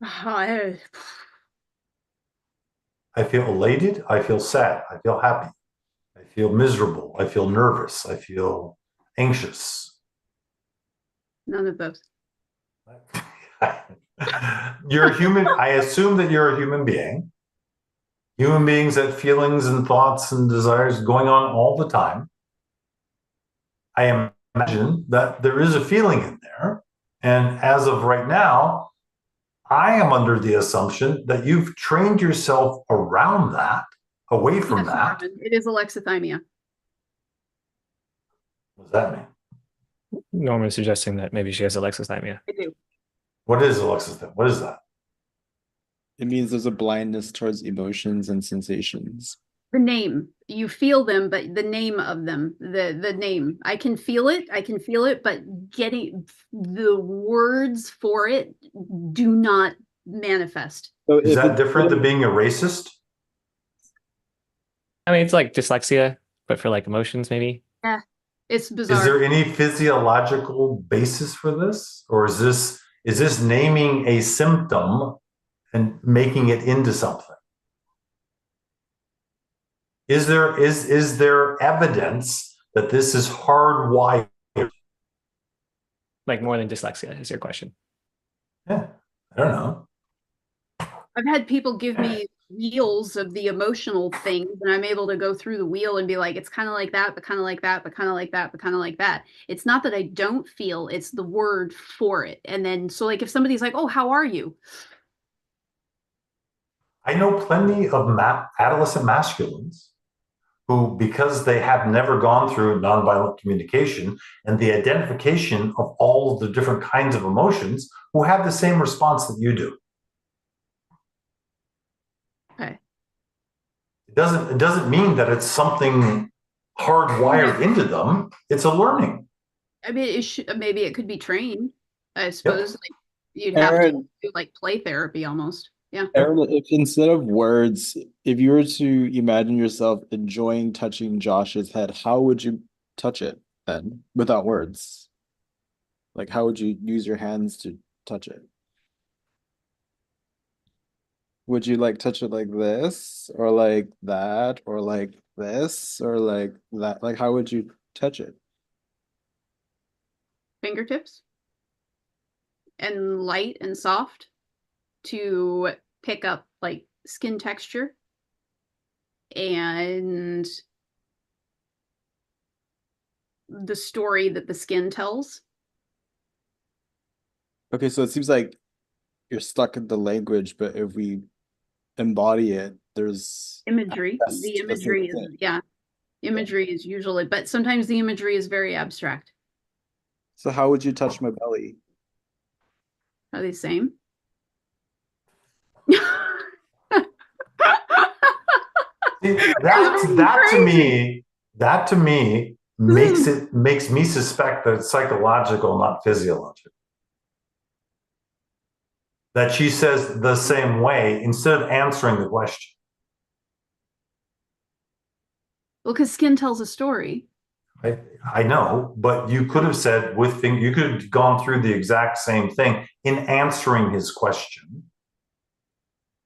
I I feel elated. I feel sad. I feel happy. I feel miserable. I feel nervous. I feel anxious. None of those. You're a human. I assume that you're a human being. Human beings have feelings and thoughts and desires going on all the time. I imagine that there is a feeling in there. And as of right now, I am under the assumption that you've trained yourself around that, away from Yes, that. Norman, it is alexithymia. What does that mean? Norman is suggesting that maybe she has alexithymia. I do. What is Alexis? What is that? It means there's a blindness towards emotions and sensations. The name. You feel them, but the name of them, the name. I can feel it, but getting the words for it do not manifest. So Is if that it's different than being a racist? I mean, it's like dyslexia, but for like emotions, maybe. Yeah, it's Is bizarre. there any physiological basis for this? Or is this naming a symptom and making it into something? Is there evidence that this is hardwired? Like more than dyslexia is your question. Yeah, I don't know. I've had people give me wheels of the emotional things, and I'm able to go through the wheel and be like, it's kind of like that, but kind of like that, but kind of like that, but kind of like that. It's not that I don't feel, it's the word for it. And then, so like if somebody's like, oh, how are you? I know plenty of adolescent masculines who, because they have never gone through nonviolent communication and the identification of all of the different kinds of emotions, who have the same response that you do. Okay. It doesn't mean that it's something hardwired into them. It's a learning. I mean, maybe it could be trained. I suppose like you'd have to Aaron, do like play therapy almost. Yeah. Aaron, if instead of words, if you were to imagine yourself enjoying touching Josh's head, how would you touch it then without words? Like, how would you use your hands to touch it? Would you like touch it like this or like that or like this or like that? Like, how would you touch it? Fingertips and light and soft to pick up like skin texture and the story that the skin tells. Okay, so it seems like you're stuck in the language, but if we embody it, there's Imagery. access The to the same imagery is, thing. yeah. Imagery is usually, but sometimes the imagery is very abstract. So how would you touch my belly? Are they the same? See, that to me makes me suspect that it's psychological, not physiological. That she says the same way instead of answering the question. Well, because skin tells a story. I know, but you could have said you could have gone through the exact same thing in answering his question.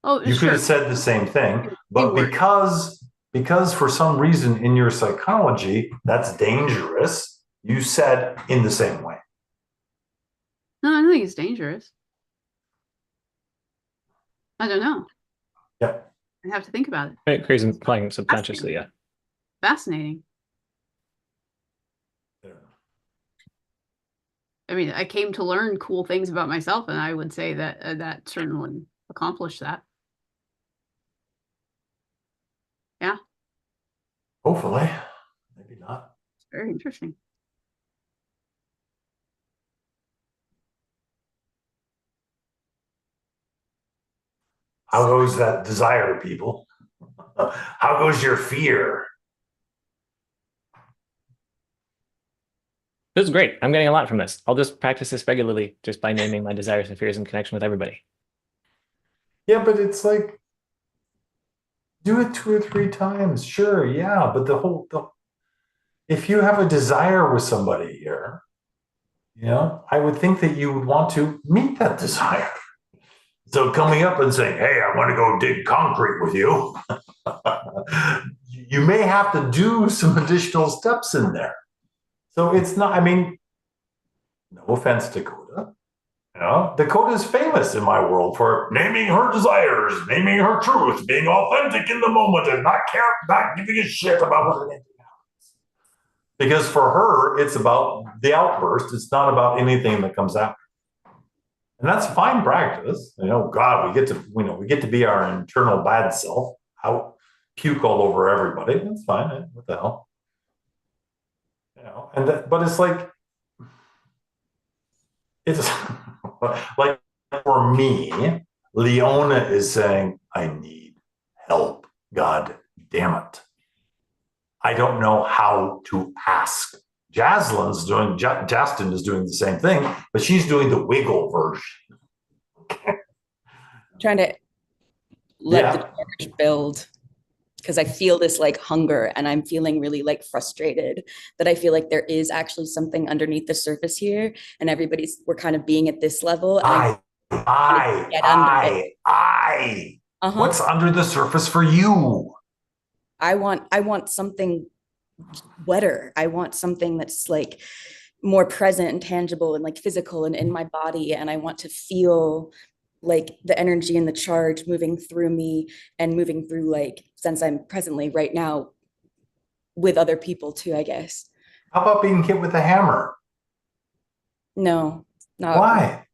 Oh, You could sure. have said the same thing, but Keyword. because for some reason in your psychology that's dangerous, you said in the same way. No, I don't think it's dangerous. I don't know. Yeah. I have to think about it. It creates playing subconsciously, yeah. Fascinating. I mean, I came to learn cool things about myself, and I would say that that certainly accomplished that. Yeah. Hopefully, maybe not. It's very interesting. How goes that desire, people? How goes your fear? This is great. I'm getting a lot from this. I'll just practice this regularly just by naming my desires and fears in connection with everybody. Yeah, but it's like, do it 2 or 3 times. Sure, yeah, but if you have a desire with somebody here, I would think that you would want to meet that desire. So coming up and saying, hey, I want to go dig concrete with you, you may have to do some additional steps in there. So it's not, I mean, no offense, Dakota. Dakota is famous in my world for naming her desires, naming her truth, being authentic in the moment, and not giving a shit about what anything happens. Because for her, it's about the outburst. It's not about anything that comes after. And that's fine practice. God, we get to be our internal bad self, out, puke all over everybody. That's fine. What the hell? But it's like, it's like for me, Leona is saying, I need help. God damn it. I don't know how to ask. Justin is doing the same thing, but she's doing the wiggle version. Trying to let the Yeah. charge build because I feel this like hunger and I'm feeling really like frustrated that I feel like there is actually something underneath the surface here and we're kind of being at this level. And get under Uh-huh. What's under the surface for you? I want something wetter. I want something that's like more present and tangible and like physical and in my body. And I want to feel like the energy and the charge moving through me and moving through like since I'm presently right now with other people too, I guess. How about being hit with a hammer? No, not Why?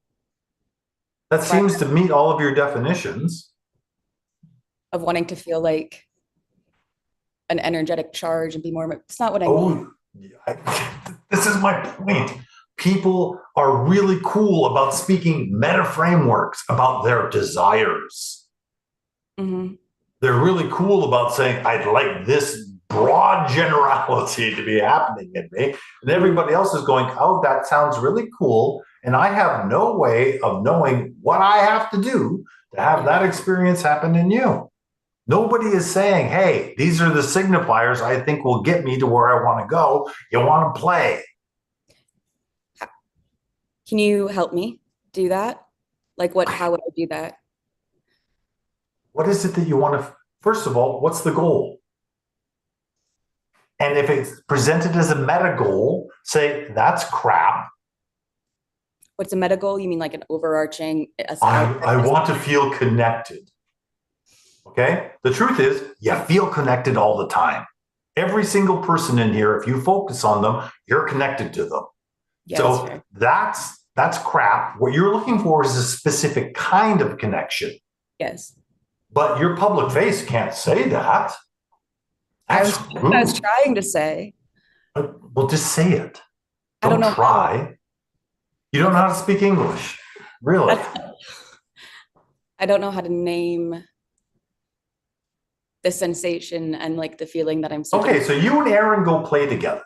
That seems to meet all of your definitions. of wanting to feel like an energetic charge and be more. It's not what I mean. This is my point. People are really cool about speaking meta frameworks about their desires. Mm-hmm. They're really cool about saying, I'd like this broad generality to be happening in me. And everybody else is going, oh, that sounds really cool. And I have no way of knowing what I have to do to have that experience happen in you. Nobody is saying, hey, these are the signifiers I think will get me to where I want to go. You want to play. Can you help me do that? Like how would I do that? What is it that you want to, first of all, what's the goal? And if it's presented as a meta goal, say that's crap. What's a meta goal? You mean like an overarching? I want to feel connected. Okay. The truth is, you feel connected all the time. Every single person in here, if you focus on them, you're connected to them. Yeah, so that's crap. What you're looking for is a specific kind of connection. Yes. But your public face can't say that. I was trying to say. Well, just say it. I don't know try. how. You don't know how to speak English. Really? I don't know how to name the sensation and like the feeling that I'm seeking. Okay, so you and Aaron go play together.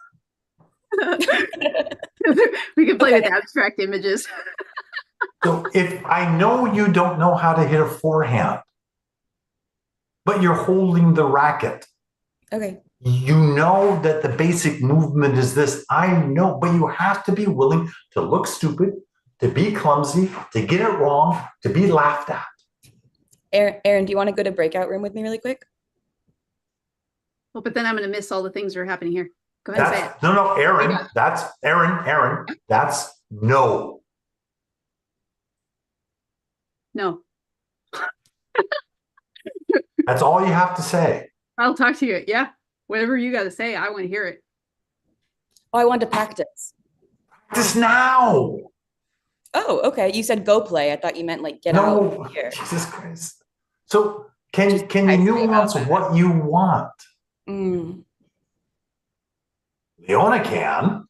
We can play with abstract images. So if I know you don't know how to hit a forehand, but you're holding the racket. Okay. You know that the basic movement is this. I know, but you have to be willing to look stupid, to be clumsy, to get it wrong, to be laughed at. Aaron, do you want to go to breakout room with me really quick? Well, but then I'm going to miss all the things that are happening here. Go ahead and say it. No, Aaron, that's Aaron, that's no. No. That's all you have to say. I'll talk to you. Yeah. Whatever you got to say, I want to hear it. Oh, I want to practice. Practice now. Oh, okay. You said go play. I thought you meant like get out here. Jesus Christ. So can you nuance what you want? Leona can.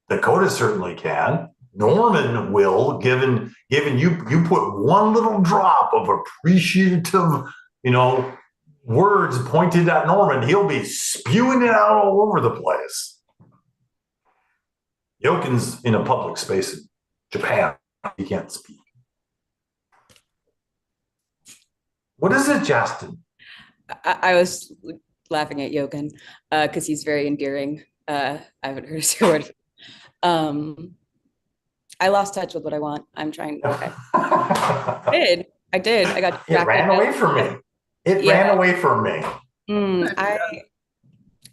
Dakota certainly can. Norman will, given you put one little drop of appreciative, words pointed at Norman, he'll be spewing it out all over the place. Yokin's in a public space in Japan. He can't speak. What is it, Justin? I was laughing at Yokin because he's very endearing. I haven't heard his word. I lost touch with what I want. I'm trying. Okay. I did. I got. It ran away from me. It ran away from me.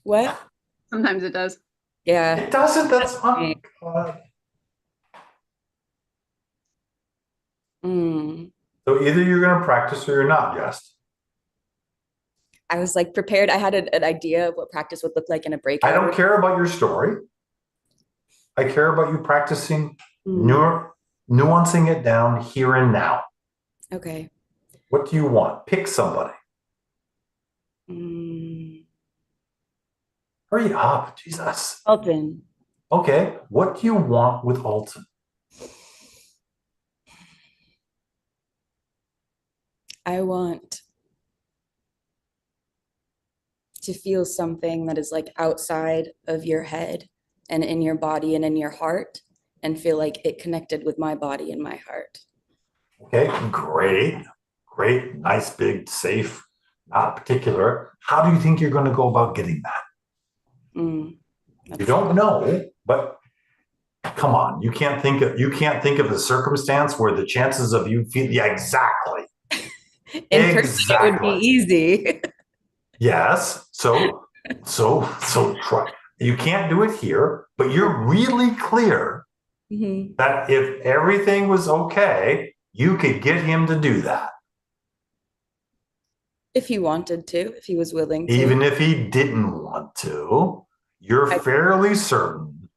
What? Sometimes it does. Yeah. It doesn't. That's fine. So either you're going to practice or you're not, Just. I was like prepared. I had an idea of what practice would look like in a breakout. I don't care about your story. I care about you practicing, nuancing it down here and now. Okay. What do you want? Pick somebody. Hurry up, Jesus. Alton. Okay, what do you want with Alton? I want to feel something that is like outside of your head and in your body and in your heart, and feel like it connected with my body and my heart. Okay, great, nice, big, safe, not particular. How do you think you're going to go about getting that? You don't know, but come on, you can't think of a circumstance where the chances of you feel, yeah, exactly. In person, it would be easy. Yes. So try. You can't do it here, but you're really clear that if everything was okay, you could get him to do that. If he wanted to, if he was willing to. Even if he didn't want to, you're fairly certain.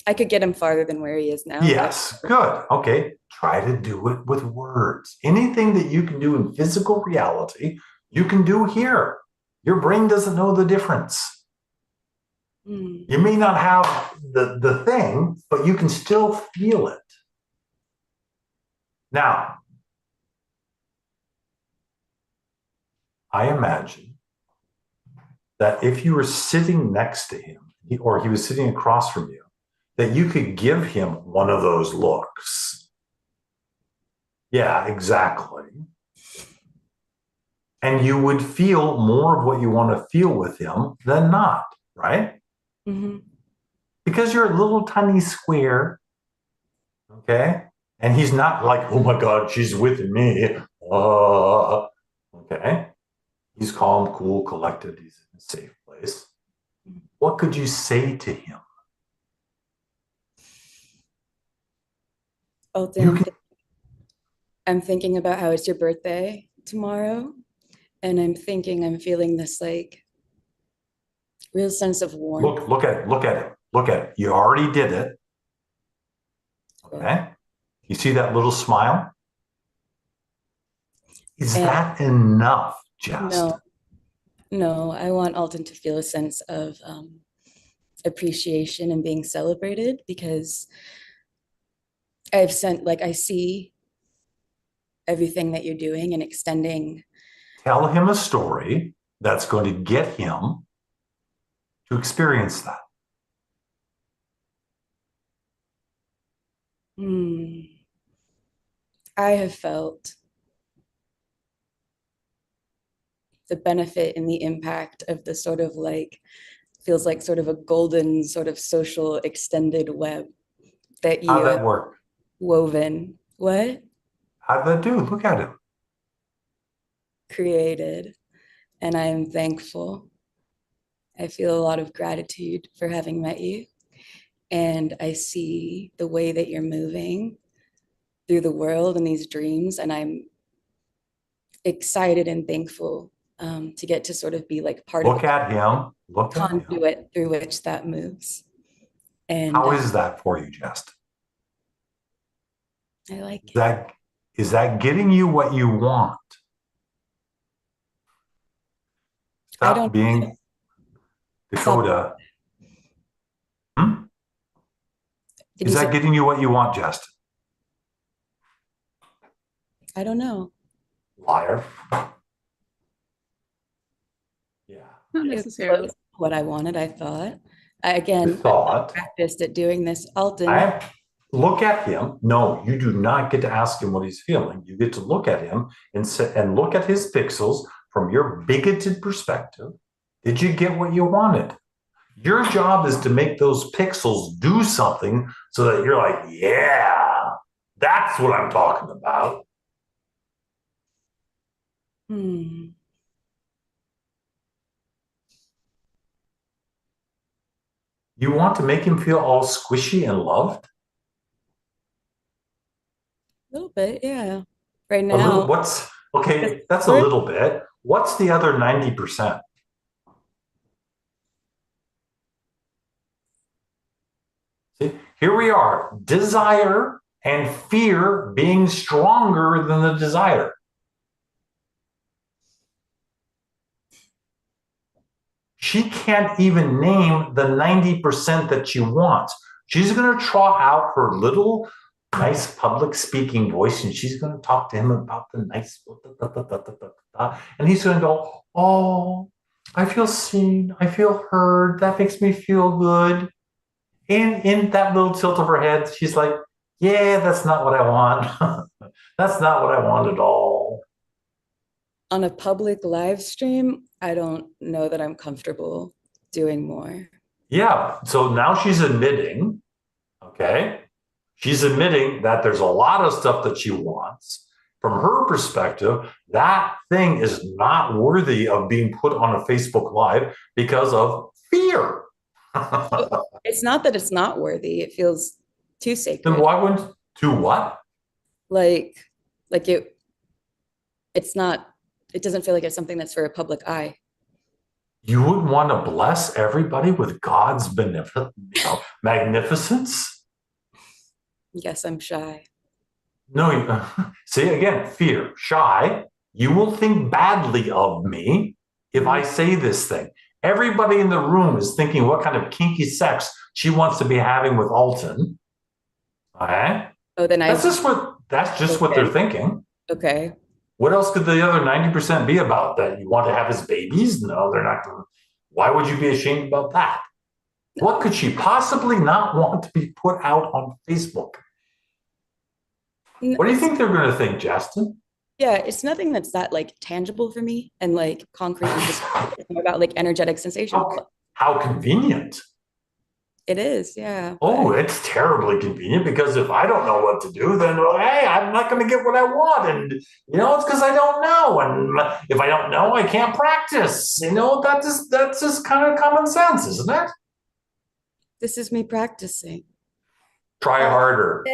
I could get him farther than where he is now. Yes, good. Okay. Try to do it with words. Anything that you can do in physical reality, you can do here. Your brain doesn't know the difference. You may not have the thing, but you can still feel it. Now, I imagine that if you were sitting next to him, or he was sitting across from you, that you could give him one of those looks. Yeah, exactly. And you would feel more of what you want to feel with him than not, right? Because you're a little tiny square, okay? And he's not like, oh my God, she's with me. Okay? He's calm, cool, collected. He's in a safe place. What could you say to him? I'm thinking about how it's your birthday tomorrow. And I'm feeling this like real sense of warmth. Look at it. You already did it. Okay. You see that little smile? Is that enough, Jess? No, I want Alton to feel a sense of appreciation and being celebrated, because I see everything that you're doing and extending. Tell him a story that's going to get him to experience that. I have felt the benefit and the impact of the sort of like, feels like sort of a golden sort of social extended web that you How'd that work? Woven. What? How'd that do? Look at him. Created. And I am thankful. I feel a lot of gratitude for having met you. And I see the way that you're moving through the world and these dreams. And I'm excited and thankful to get to sort of be like part of the conduit through which that moves. And how is that for you, Jess? I like it. Is that getting you what you want? Stop being Dakota. Is that getting you what you want, Justin? I don't know. Liar. Yeah. Not necessarily. What I wanted, I thought. Again, practiced at doing this. Alton. Look at him. No, you do not get to ask him what he's feeling. You get to look at him and look at his pixels from your bigoted perspective. Did you get what you wanted? Your job is to make those pixels do something so that you're like, yeah, that's what I'm talking about. You want to make him feel all squishy and loved? A little bit, yeah. Right now. That's a little bit. What's the other 90%? See, here we are, desire and fear being stronger than the desire. She can't even name the 90% that she wants. She's going to trot out her little nice public speaking voice, and she's going to talk to him about the nice, and he's going to go, oh, I feel seen. I feel heard. That makes me feel good. And in that little tilt of her head, she's like, yeah, that's not what I want. That's not what I want at all. On a public live stream, I don't know that I'm comfortable doing more. Yeah. So now she's admitting, okay, she's admitting that there's a lot of stuff that she wants. From her perspective, that thing is not worthy of being put on a Facebook Live because of fear. It's not that it's not worthy. It feels too sacred. Then why wouldn't to what? Like it's not, it doesn't feel like it's something that's for a public eye. You would want to bless everybody with God's magnificence? Yes, I'm shy. No, see again, fear, shy. You will think badly of me if I say this thing. Everybody in the room is thinking what kind of kinky sex she wants to be having with Alton. Okay? Oh, then That's just what they're thinking. Okay. What else could the other 90% be about? That you want to have his babies? No, they're not going to. Why would you be ashamed about that? What could she possibly not want to be put out on Facebook? What do you think they're going to think, Justin? Yeah, it's nothing that's that like tangible for me and like concrete. And just more about like energetic sensation. How convenient. It is, yeah. Oh, it's terribly convenient because if I don't know what to do, then hey, I'm not going to get what I want, and it's because I don't know, and if I don't know, I can't practice. That's just kind of common sense, isn't it? This is me practicing. Try harder.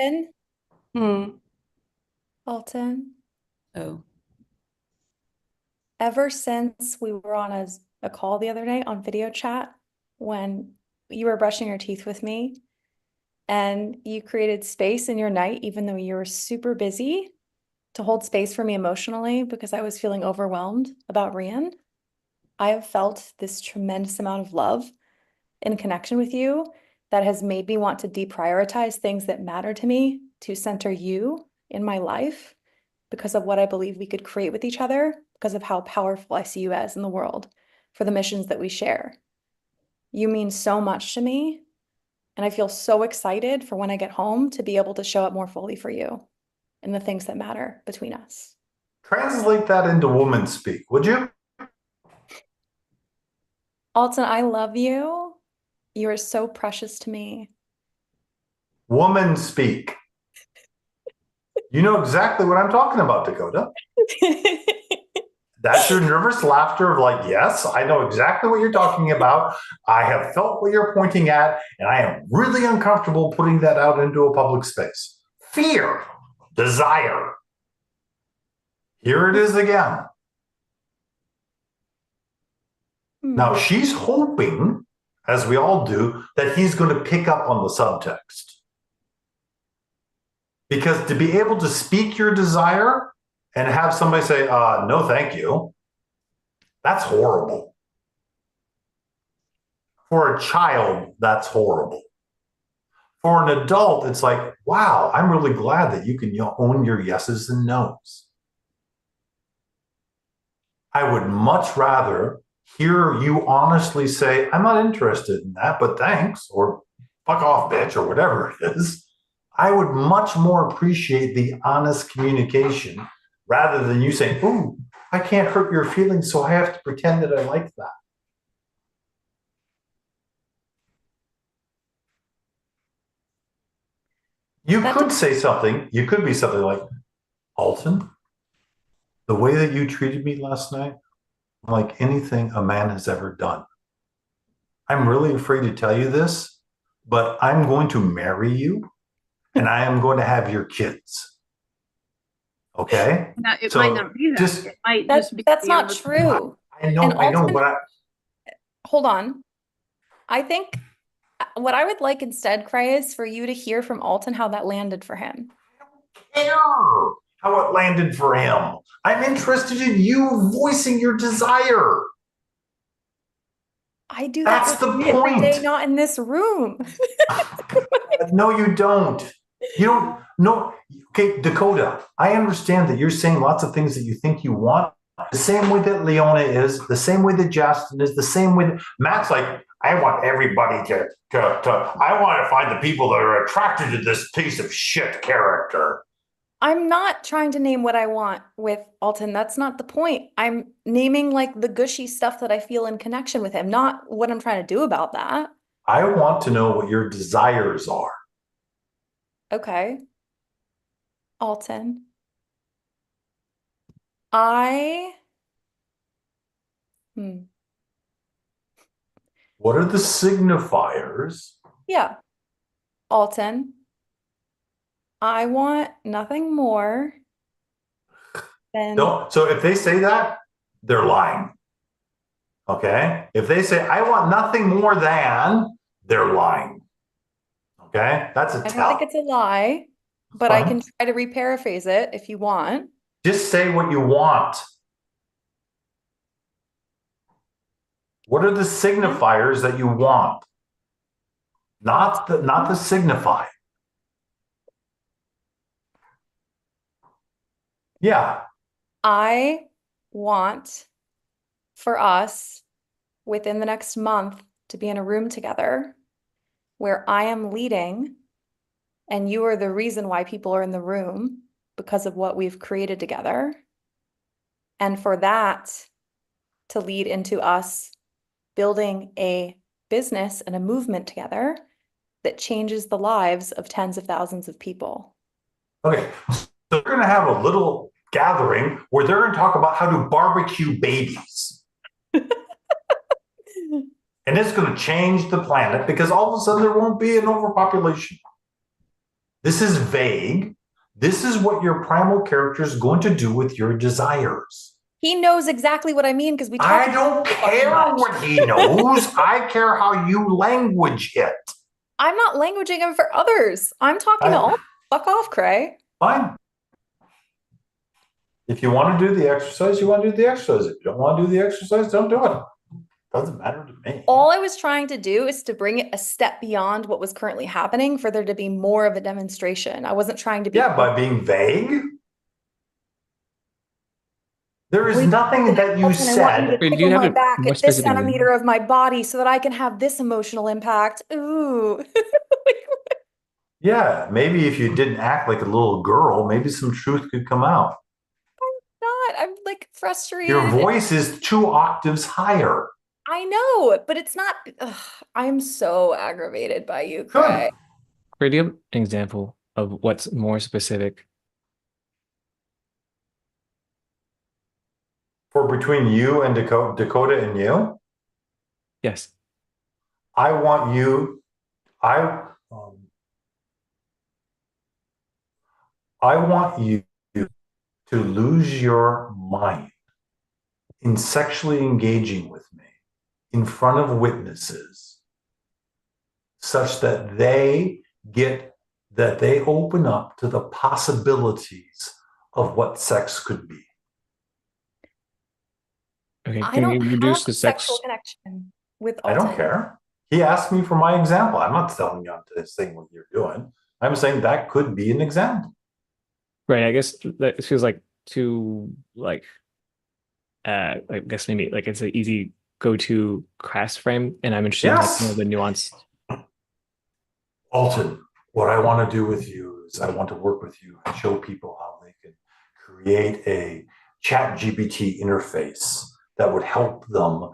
Alton, Oh, ever since we were on a call the other day on video chat when you were brushing your teeth with me and you created space in your night, even though you were super busy, to hold space for me emotionally because I was feeling overwhelmed about Rian, I have felt this tremendous amount of love and connection with you that has made me want to deprioritize things that matter to me to center you in my life because of what I believe we could create with each other, because of how powerful I see you as in the world for the missions that we share. You mean so much to me, and I feel so excited for when I get home to be able to show up more fully for you and the things that matter between us. Translate that into woman speak, would you? Alton, I love you. You are so precious to me. Woman speak. You know exactly what I'm talking about, Dakota. That's your nervous laughter of like, yes, I know exactly what you're talking about. I have felt what you're pointing at, and I am really uncomfortable putting that out into a public space. Fear, desire. Here it is again. Now she's hoping, as we all do, that he's going to pick up on the subtext. Because to be able to speak your desire and have somebody say, no, thank you, that's horrible. For a child, that's horrible. For an adult, it's like, wow, I'm really glad that you can own your yeses and nos. I would much rather hear you honestly say, I'm not interested in that, but thanks, or fuck off, bitch, or whatever it is. I would much more appreciate the honest communication rather than you saying, ooh, I can't hurt your feelings, so I have to pretend that I like that. You could say something, you could be something like, Alton, the way that you treated me last night, like anything a man has ever done. I'm really afraid to tell you this, but I'm going to marry you and I am going to have your kids. Okay? Now, it might not be that. It might just be that's not true. I know, but hold on. I think what I would like instead, Cray, is for you to hear from Alton how that landed for him. I don't care how it landed for him. I'm interested in you voicing your desire. I do That's that the every point. day, not in this room. No, you don't. You don't. No. Okay, Dakota, I understand that you're saying lots of things that you think you want The same way that Leona is, the same way that Justin is, the same way that Matt's like, I want everybody I want to find the people that are attracted to this piece of shit character. I'm not trying to name what I want with Alton. That's not the point. I'm naming like the gushy stuff that I feel in connection with him, not what I'm trying to do about that. I want to know what your desires are. Okay. Alton. I What are the signifiers? Yeah. Alton. I want nothing more than No, so if they say that, they're lying. Okay? If they say, I want nothing more than, they're lying. Okay? That's a I don't tell. think it's a lie, but I can Fine. try to reparaphrase it if you want. Just say what you want. What are the signifiers that you want? Not the signify. Yeah. I want for us within the next month to be in a room together where I am leading and you are the reason why people are in the room because of what we've created together. And for that to lead into us building a business and a movement together that changes the lives of tens of thousands of people. Okay. So they're going to have a little gathering where they're going to talk about how to barbecue babies. And it's going to change the planet because all of a sudden there won't be an overpopulation. This is vague. This is what your primal character is going to do with your desires. He knows exactly what I mean because we I talked don't care what he knows. I care how you language it. I'm not languaging him for others. I'm talking to all. Fuck off, Cray. Fine. If you want to do the exercise, you want to do the exercise. If you don't want to do the exercise, don't do it. Doesn't matter to me. All I was trying to do is to bring it a step beyond what was currently happening for there to be more of a demonstration. I wasn't trying to be. Yeah, by being vague. There is nothing that you And I want you to said. Wait, do you tickle have my it back more at this specific than- centimeter of my body so that I can have this emotional impact. Ooh. Yeah, maybe if you didn't act like a little girl, maybe some truth could come out. I'm like frustrated. Your voice is 2 octaves higher. I know, but it's not. Ugh, I'm so aggravated by you, Good. Cray. Cray, do you have an example of what's more specific? For between you and Dakota and you, Yes. I want you. I want you to lose your mind in sexually engaging with me in front of witnesses, such that they open up to the possibilities of what sex could be. Okay, I can don't you reduce have the a sex? sexual connection with I don't Alton. care. He asked me for my example. I'm not telling you I'm saying what you're doing. I'm saying that could be an example. Right, I guess that feels like too like I guess maybe like it's an easy go-to class frame, and I'm interested in Yes. like more of the nuance. Alton, what I want to do with you is I want to work with you and show people how they can create a ChatGPT interface that would help them,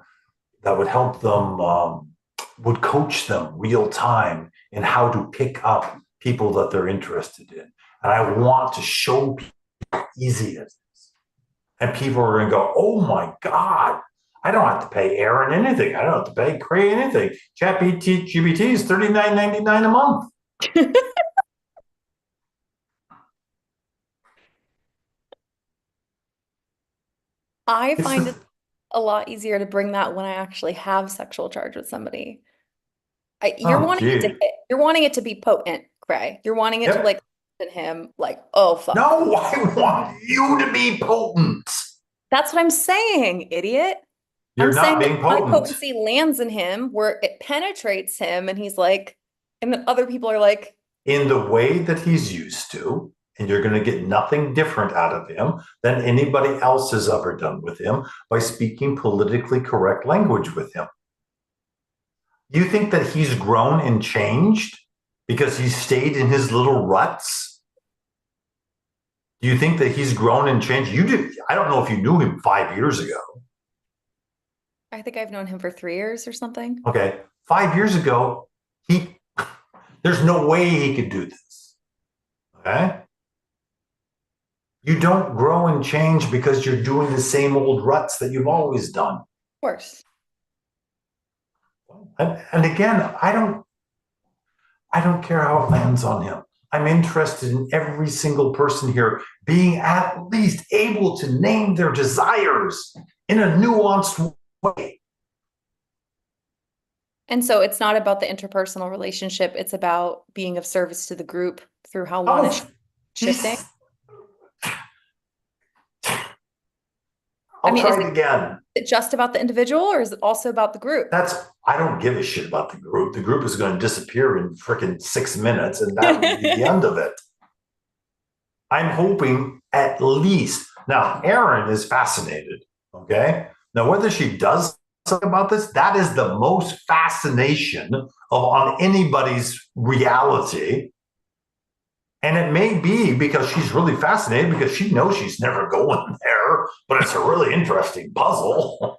would coach them real time in how to pick up people that they're interested in. And I want to show people how easy it is. And people are going to go, oh my God, I don't have to pay Aaron anything. I don't have to pay Cray anything. ChatGPT is $39.99 a month. I It's find the- it a lot easier to bring that when I actually have sexual charge with somebody. You're Oh, wanting it to, gee. you're wanting it to be potent, Cray. You're wanting it to Yep. like hit him like, oh fuck. No, I want you to be potent. That's what I'm saying, idiot. You're I'm not saying being that my potent. potency lands in him where it penetrates him and he's like, and then other people are like, In the way that he's used to, and you're going to get nothing different out of him than anybody else has ever done with him by speaking politically correct language with him. You think that he's grown and changed because he stayed in his little ruts? Do you think that he's grown and changed? You did. I don't know if you knew him 5 years ago. I think I've known him for 3 years or something. Okay. 5 years ago, there's no way he could do this. Okay. You don't grow and change because you're doing the same old ruts that you've always done. Of course. And again, I don't care how it lands on him. I'm interested in every single person here being at least able to name their desires in a nuanced way. And so it's not about the interpersonal relationship. It's about being of service to the group through how one is shifting. I'll mean, try it again. Is it just about the individual or is it also about the group? I don't give a shit about the group. The group is going to disappear in freaking 6 minutes, and that will be the end of it. I'm hoping at least. Now, Erin is fascinated. Okay. Now, whether she does something about this, that is the most fascination on anybody's reality. And it may be because she's really fascinated because she knows she's never going there, but it's a really interesting puzzle.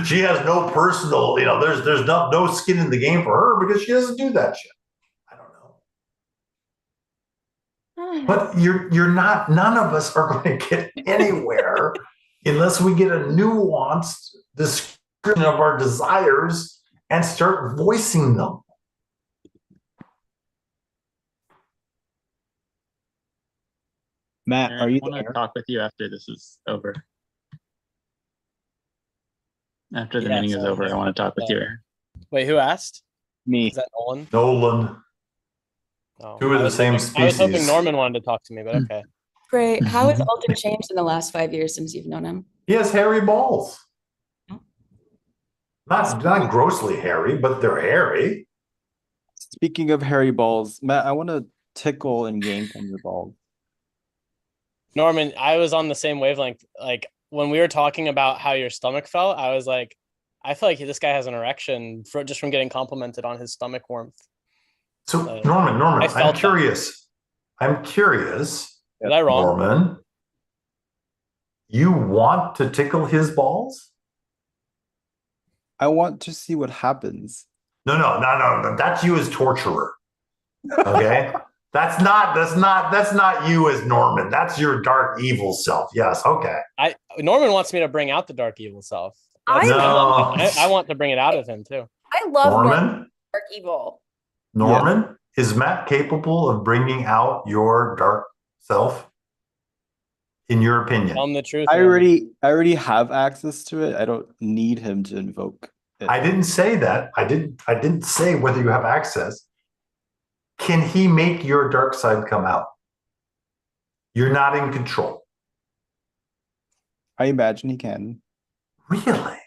She has no personal, there's no skin in the game for her because she doesn't do that shit. I don't know. But none of us are going to get anywhere unless we get a nuanced description of our desires and start voicing them. Matt, are you I want to there? talk with you after this is over. After the Yeah, meeting is so- over, I want to talk with you, Aaron. Wait, who asked? Me. Is that Nolan? Nolan, Oh, two of I the was same hoping- I was hoping species. Norman wanted to talk to me, but okay. Great. How has Alden changed in the last 5 years since you've known him? He has hairy balls. Not grossly hairy, but they're hairy. Speaking of hairy balls, Matt, I want to tickle and yank on your balls. Norman, I was on the same wavelength. Like when we were talking about how your stomach felt, I was like, I feel like this guy has an erection just from getting complimented on his stomach warmth. So I Norman, I'm felt that. curious. I'm curious, Was I wrong? Norman. You want to tickle his balls? I want to see what happens. No. That's you as torturer. Okay. That's not you as Norman. That's your dark evil self. Yes. Okay. Norman wants me to bring out the dark evil self. I No. I want to bring it out of him too. I love Norman. dark evil. Norman, is Matt capable of bringing out your dark self? In your opinion? Tell him the truth. I Norman. already have access to it. I don't need him to invoke it. I didn't say that. I didn't say whether you have access. Can he make your dark side come out? You're not in control. I imagine he can. Really?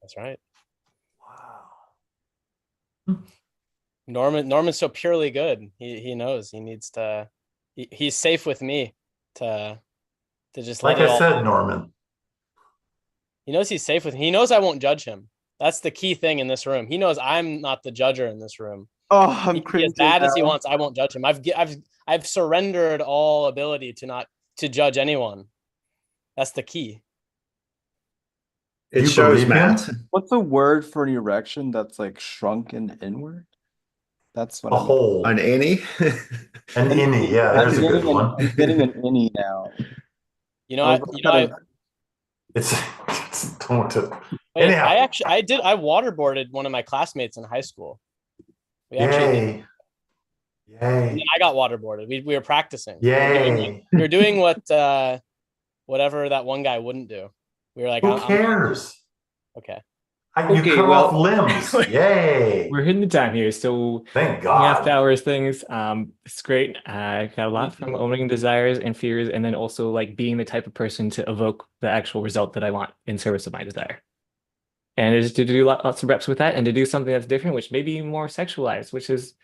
That's right. Wow. Norman's so purely good. He knows he needs to. He's safe with me to just Like let it I all. said, Norman. He knows he's safe with. He knows I won't judge him. That's the key thing in this room. He knows I'm not the judger in this room. Oh, I'm He can be cringing as bad as he now. wants. I won't judge him. I've surrendered all ability to judge anyone. That's the key. You It shows, believe him? Matt. What's a word for an erection that's like shrunken inward? That's what A I'm hole. An Annie. An innie. Yeah, there's a good one. I'm getting an innie now. You know, I I, was you know, I, It's don't. wait, Anyhow. I waterboarded one of my classmates in high school. We actually did. Yay. And then Yay. I got waterboarded. We were practicing. We Yay. were doing what whatever that one guy wouldn't do. We were like, Who cares? okay. You Okay, cut well- off limbs. Yay. We're hitting the time here, so Thank after God. hours things. It's great. I got a lot from owning desires and fears, and then also like being the type of person to evoke the actual result that I want in service of my desire. And it's to do lots of reps with that and to do something that's different, which may be more sexualized, which is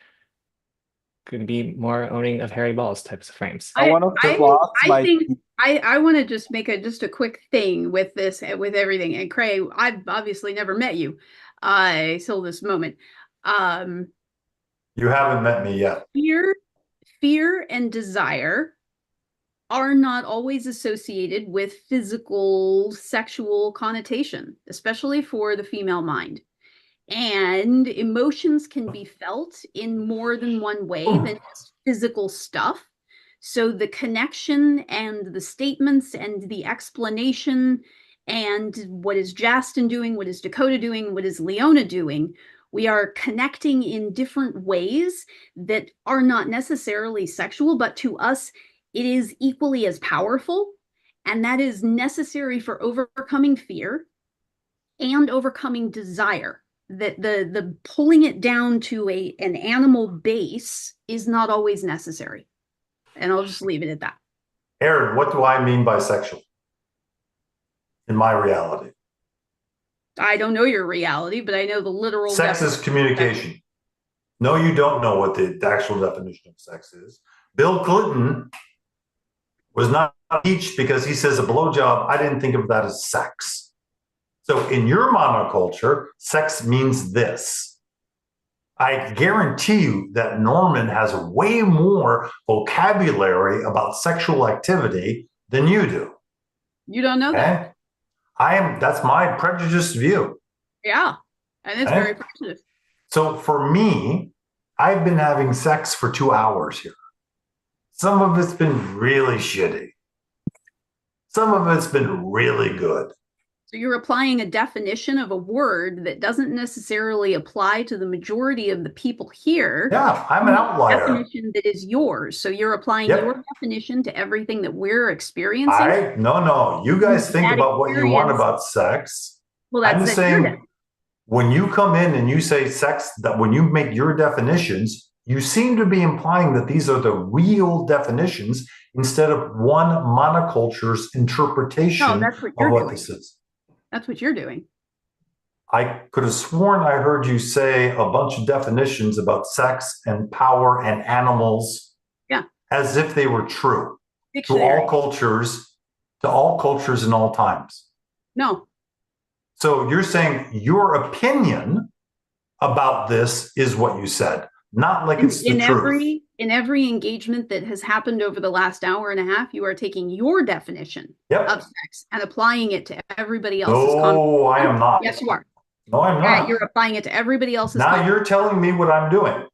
could be more owning of hairy balls types of frames. I want to floss my. I want to just make just a quick thing with this, with everything. And Cray, I've obviously never met you till this moment. You haven't met me yet. Fear and desire are not always associated with physical, sexual connotation, especially for the female mind. And emotions can be felt in more than one way than just physical stuff. So the connection and the statements and the explanation and what is Justin doing, what is Dakota doing, what is Leona doing, we are connecting in different ways that are not necessarily sexual, but to us, it is equally as powerful. And that is necessary for overcoming fear and overcoming desire. That the pulling it down to an animal base is not always necessary. And I'll just leave it at that. Aaron, what do I mean by sexual in my reality? I don't know your reality, but I know the literal sex is communication. No, you don't know what the actual definition of sex is. Bill Clinton was not impeached because he says a blowjob. I didn't think of that as sex. So in your monoculture, sex means this. I guarantee you that Norman has way more vocabulary about sexual activity than you do. You don't know that. That's my prejudiced view. Yeah. And it's very prejudiced. So for me, I've been having sex for 2 hours here. Some of it's been really shitty. Some of it's been really good. So you're applying a definition of a word that doesn't necessarily apply to the majority of the people here. Yeah, I'm an outlier. Definition that is yours. So you're applying your definition to everything that we're experiencing. No. You guys think about what you want about sex. Well, that's I'm saying when you come in and you say sex, that when you make your definitions, you seem to be implying that these are the real definitions instead of one monoculture's interpretation that's what of what this is. That's what you're doing. I could have sworn I heard you say a bunch of definitions about sex and power and animals. Yeah. As if they were true Dictionary. to all cultures in all times. No. So you're saying your opinion about this is what you said, not like it's the truth. In every engagement that has happened over the last hour and a half, you are taking your definition of sex and applying it to everybody else's. No, I am not. Yes, you are. No, I'm not. You're applying it to everybody else's. Now you're telling me what I'm doing.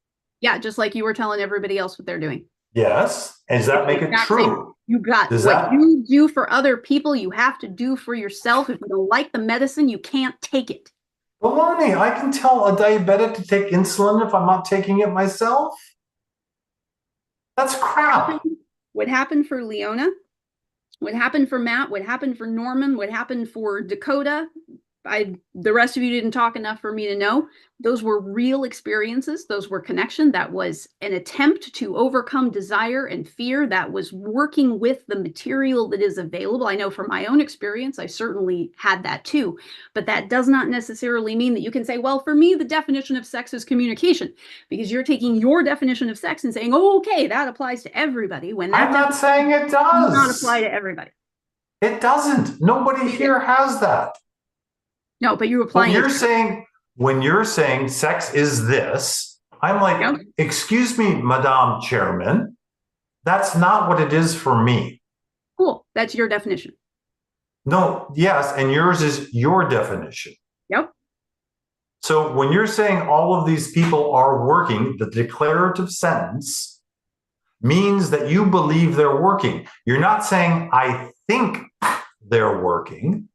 Yeah, just like you were telling everybody else what they're doing. Yes. And does that make it true? You got what you do for other people, you have to do for yourself. If you don't like the medicine, you can't take it. Baloney, I can tell a diabetic to take insulin if I'm not taking it myself. That's crap. What happened for Leona? What happened for Matt? What happened for Norman? What happened for Dakota? The rest of you didn't talk enough for me to know. Those were real experiences. Those were connection. That was an attempt to overcome desire and fear. That was working with the material that is available. I know from my own experience, I certainly had that too. But that does not necessarily mean that you can say, well, for me, the definition of sex is communication, because you're taking your definition of sex and saying, oh, okay, that applies to everybody. When that I'm not saying it does not apply to everybody. It doesn't. Nobody here has that. No, but you're applying. When you're saying sex is this, I'm like, excuse me, Madame Chairman, that's not what it is for me. Cool. That's your definition. No, yes, and yours is your definition. Yep. So when you're saying all of these people are working, the declarative sentence means that you believe they're working. You're not saying, I think they're working.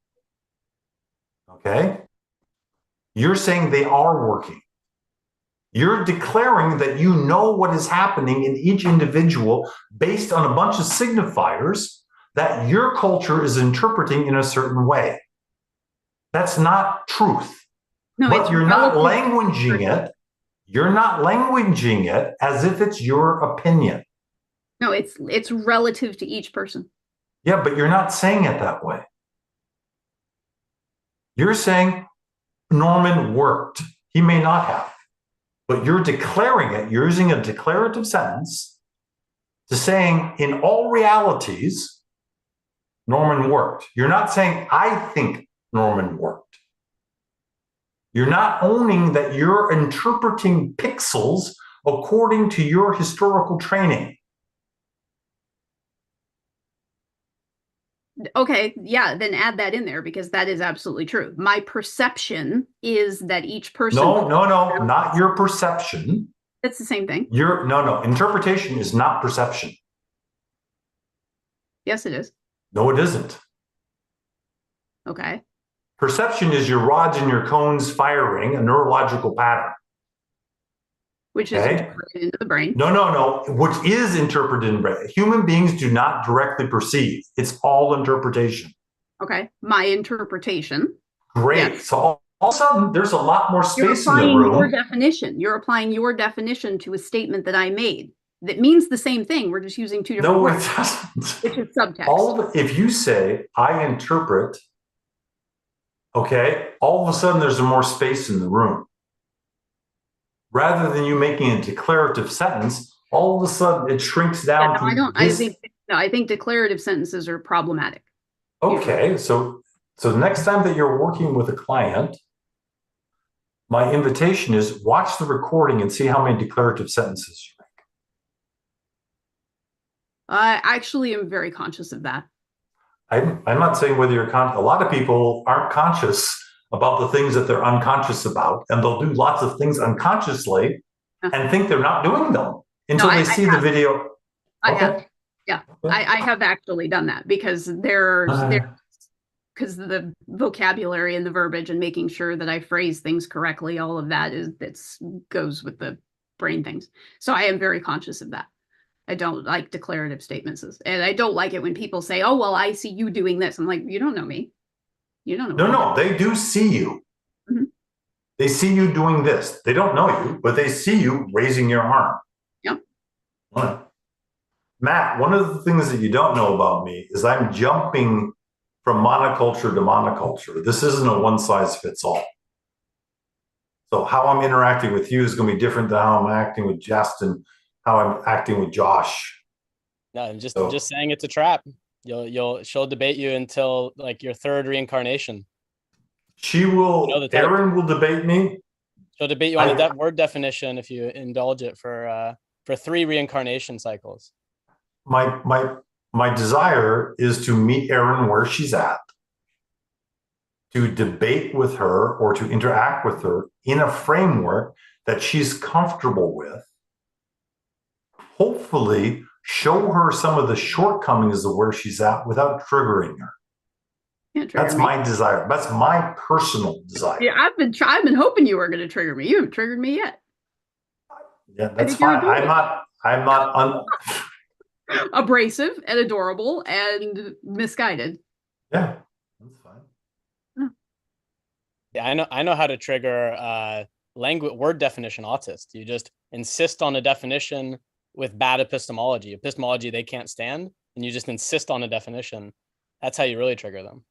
Okay? You're saying they are working. You're declaring that you know what is happening in each individual based on a bunch of signifiers that your culture is interpreting in a certain way. That's not truth. No, but you're not languaging it. You're not languaging it as if it's your opinion. No, it's relative to each person. Yeah, but you're not saying it that way. You're saying Norman worked. He may not have. but you're declaring it, you're using a declarative sentence to saying, in all realities, Norman worked. You're not saying, I think Norman worked. You're not owning that you're interpreting pixels according to your historical training. Okay, yeah, then add that in there because that is absolutely true. My perception is that each person. No, not your perception. It's the same thing. No. Interpretation is not perception. Yes, it is. No, it isn't. Okay. Perception is your rods and your cones firing a neurological pattern. Which is Okay. interpreted into the brain. No. Which is interpreted in brain. Human beings do not directly perceive. It's all interpretation. Okay. My interpretation. Great. Yes. So all of a sudden, there's a lot more You're space in the applying your room. definition. You're applying your definition to a statement that I made that means the same thing. We're just using two different No, it words, doesn't. which is subtext. If you say, I interpret, okay, all of a sudden there's more space in the room. Rather than you making a declarative sentence, all of a sudden it shrinks down Yeah, no, to I think declarative sentences are problematic. Okay, so next time that you're working with a client, my invitation is watch the recording and see how many declarative sentences you make. I actually am very conscious of that. I'm not saying whether you're a lot of people aren't conscious about the things that they're unconscious about, and they'll do lots of things unconsciously and think they're not doing them until they see the video. I have, yeah, I have actually done that because because the vocabulary and the verbiage and making sure that I phrase things correctly, all of that goes with the brain things. So I am very conscious of that. I don't like declarative statements, and I don't like it when people say, "Oh, well, I see you doing this." I'm like, you don't know me. You don't know. No, they do see you. Mhm. They see you doing this. They don't know you, but they see you raising your arm. Yep. Right. Matt, one of the things that you don't know about me is I'm jumping from monoculture to monoculture. This isn't a one size fits all. So how I'm interacting with you is going to be different than how I'm acting with Justin, how I'm acting with Josh. No, I'm just saying it's a trap. She'll debate you until like your third reincarnation. She will. You know the type. Erin will debate me. She'll debate you on the word definition if you indulge it for 3 reincarnation cycles. My desire is to meet Erin where she's at, to debate with her or to interact with her in a framework that she's comfortable with. Hopefully, show her some of the shortcomings of where she's at without triggering her. That's my desire. That's my personal desire. Yeah, I've been hoping you were going to trigger me. You haven't triggered me yet. Yeah, that's fine. I'm not abrasive and adorable and misguided. Yeah, that's fine. Yeah, I know how to trigger word definition autists. You just insist on a definition with bad epistemology they can't stand, and you just insist on a definition. That's how you really trigger them.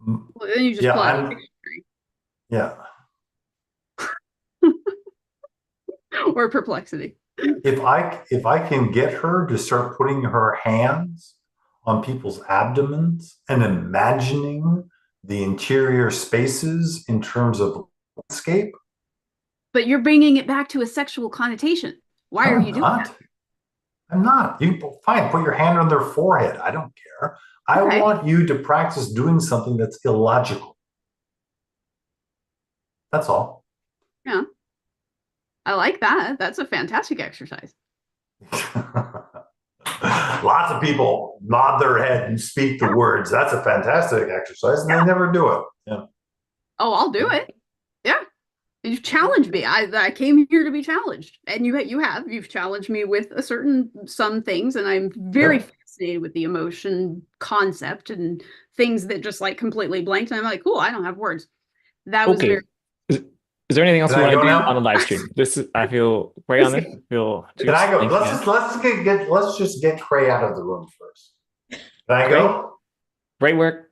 Well, then you just pull out a dictionary. Yeah. Or perplexity. If I can get her to start putting her hands on people's abdomens and imagining the interior spaces in terms of landscape. But you're bringing it back to a sexual connotation. Why are you doing that? I'm not. You fine. Put your hand on their forehead. I don't care. I want you to practice doing something that's illogical. That's all. Yeah. I like that. That's a fantastic exercise. Lots of people nod their head and speak the words. That's a fantastic exercise, and they never do it. Yeah. Oh, I'll do it. Yeah. You've challenged me. I came here to be challenged, and you've challenged me with some things, and I'm very fascinated with the emotion concept and things that just like completely blanked. And I'm like, cool, I don't have words. That was very. Is there anything else you want to do on the live stream? I feel Cray on this. Can I go? Let's just get Cray out of the room first. Can I go? Great work.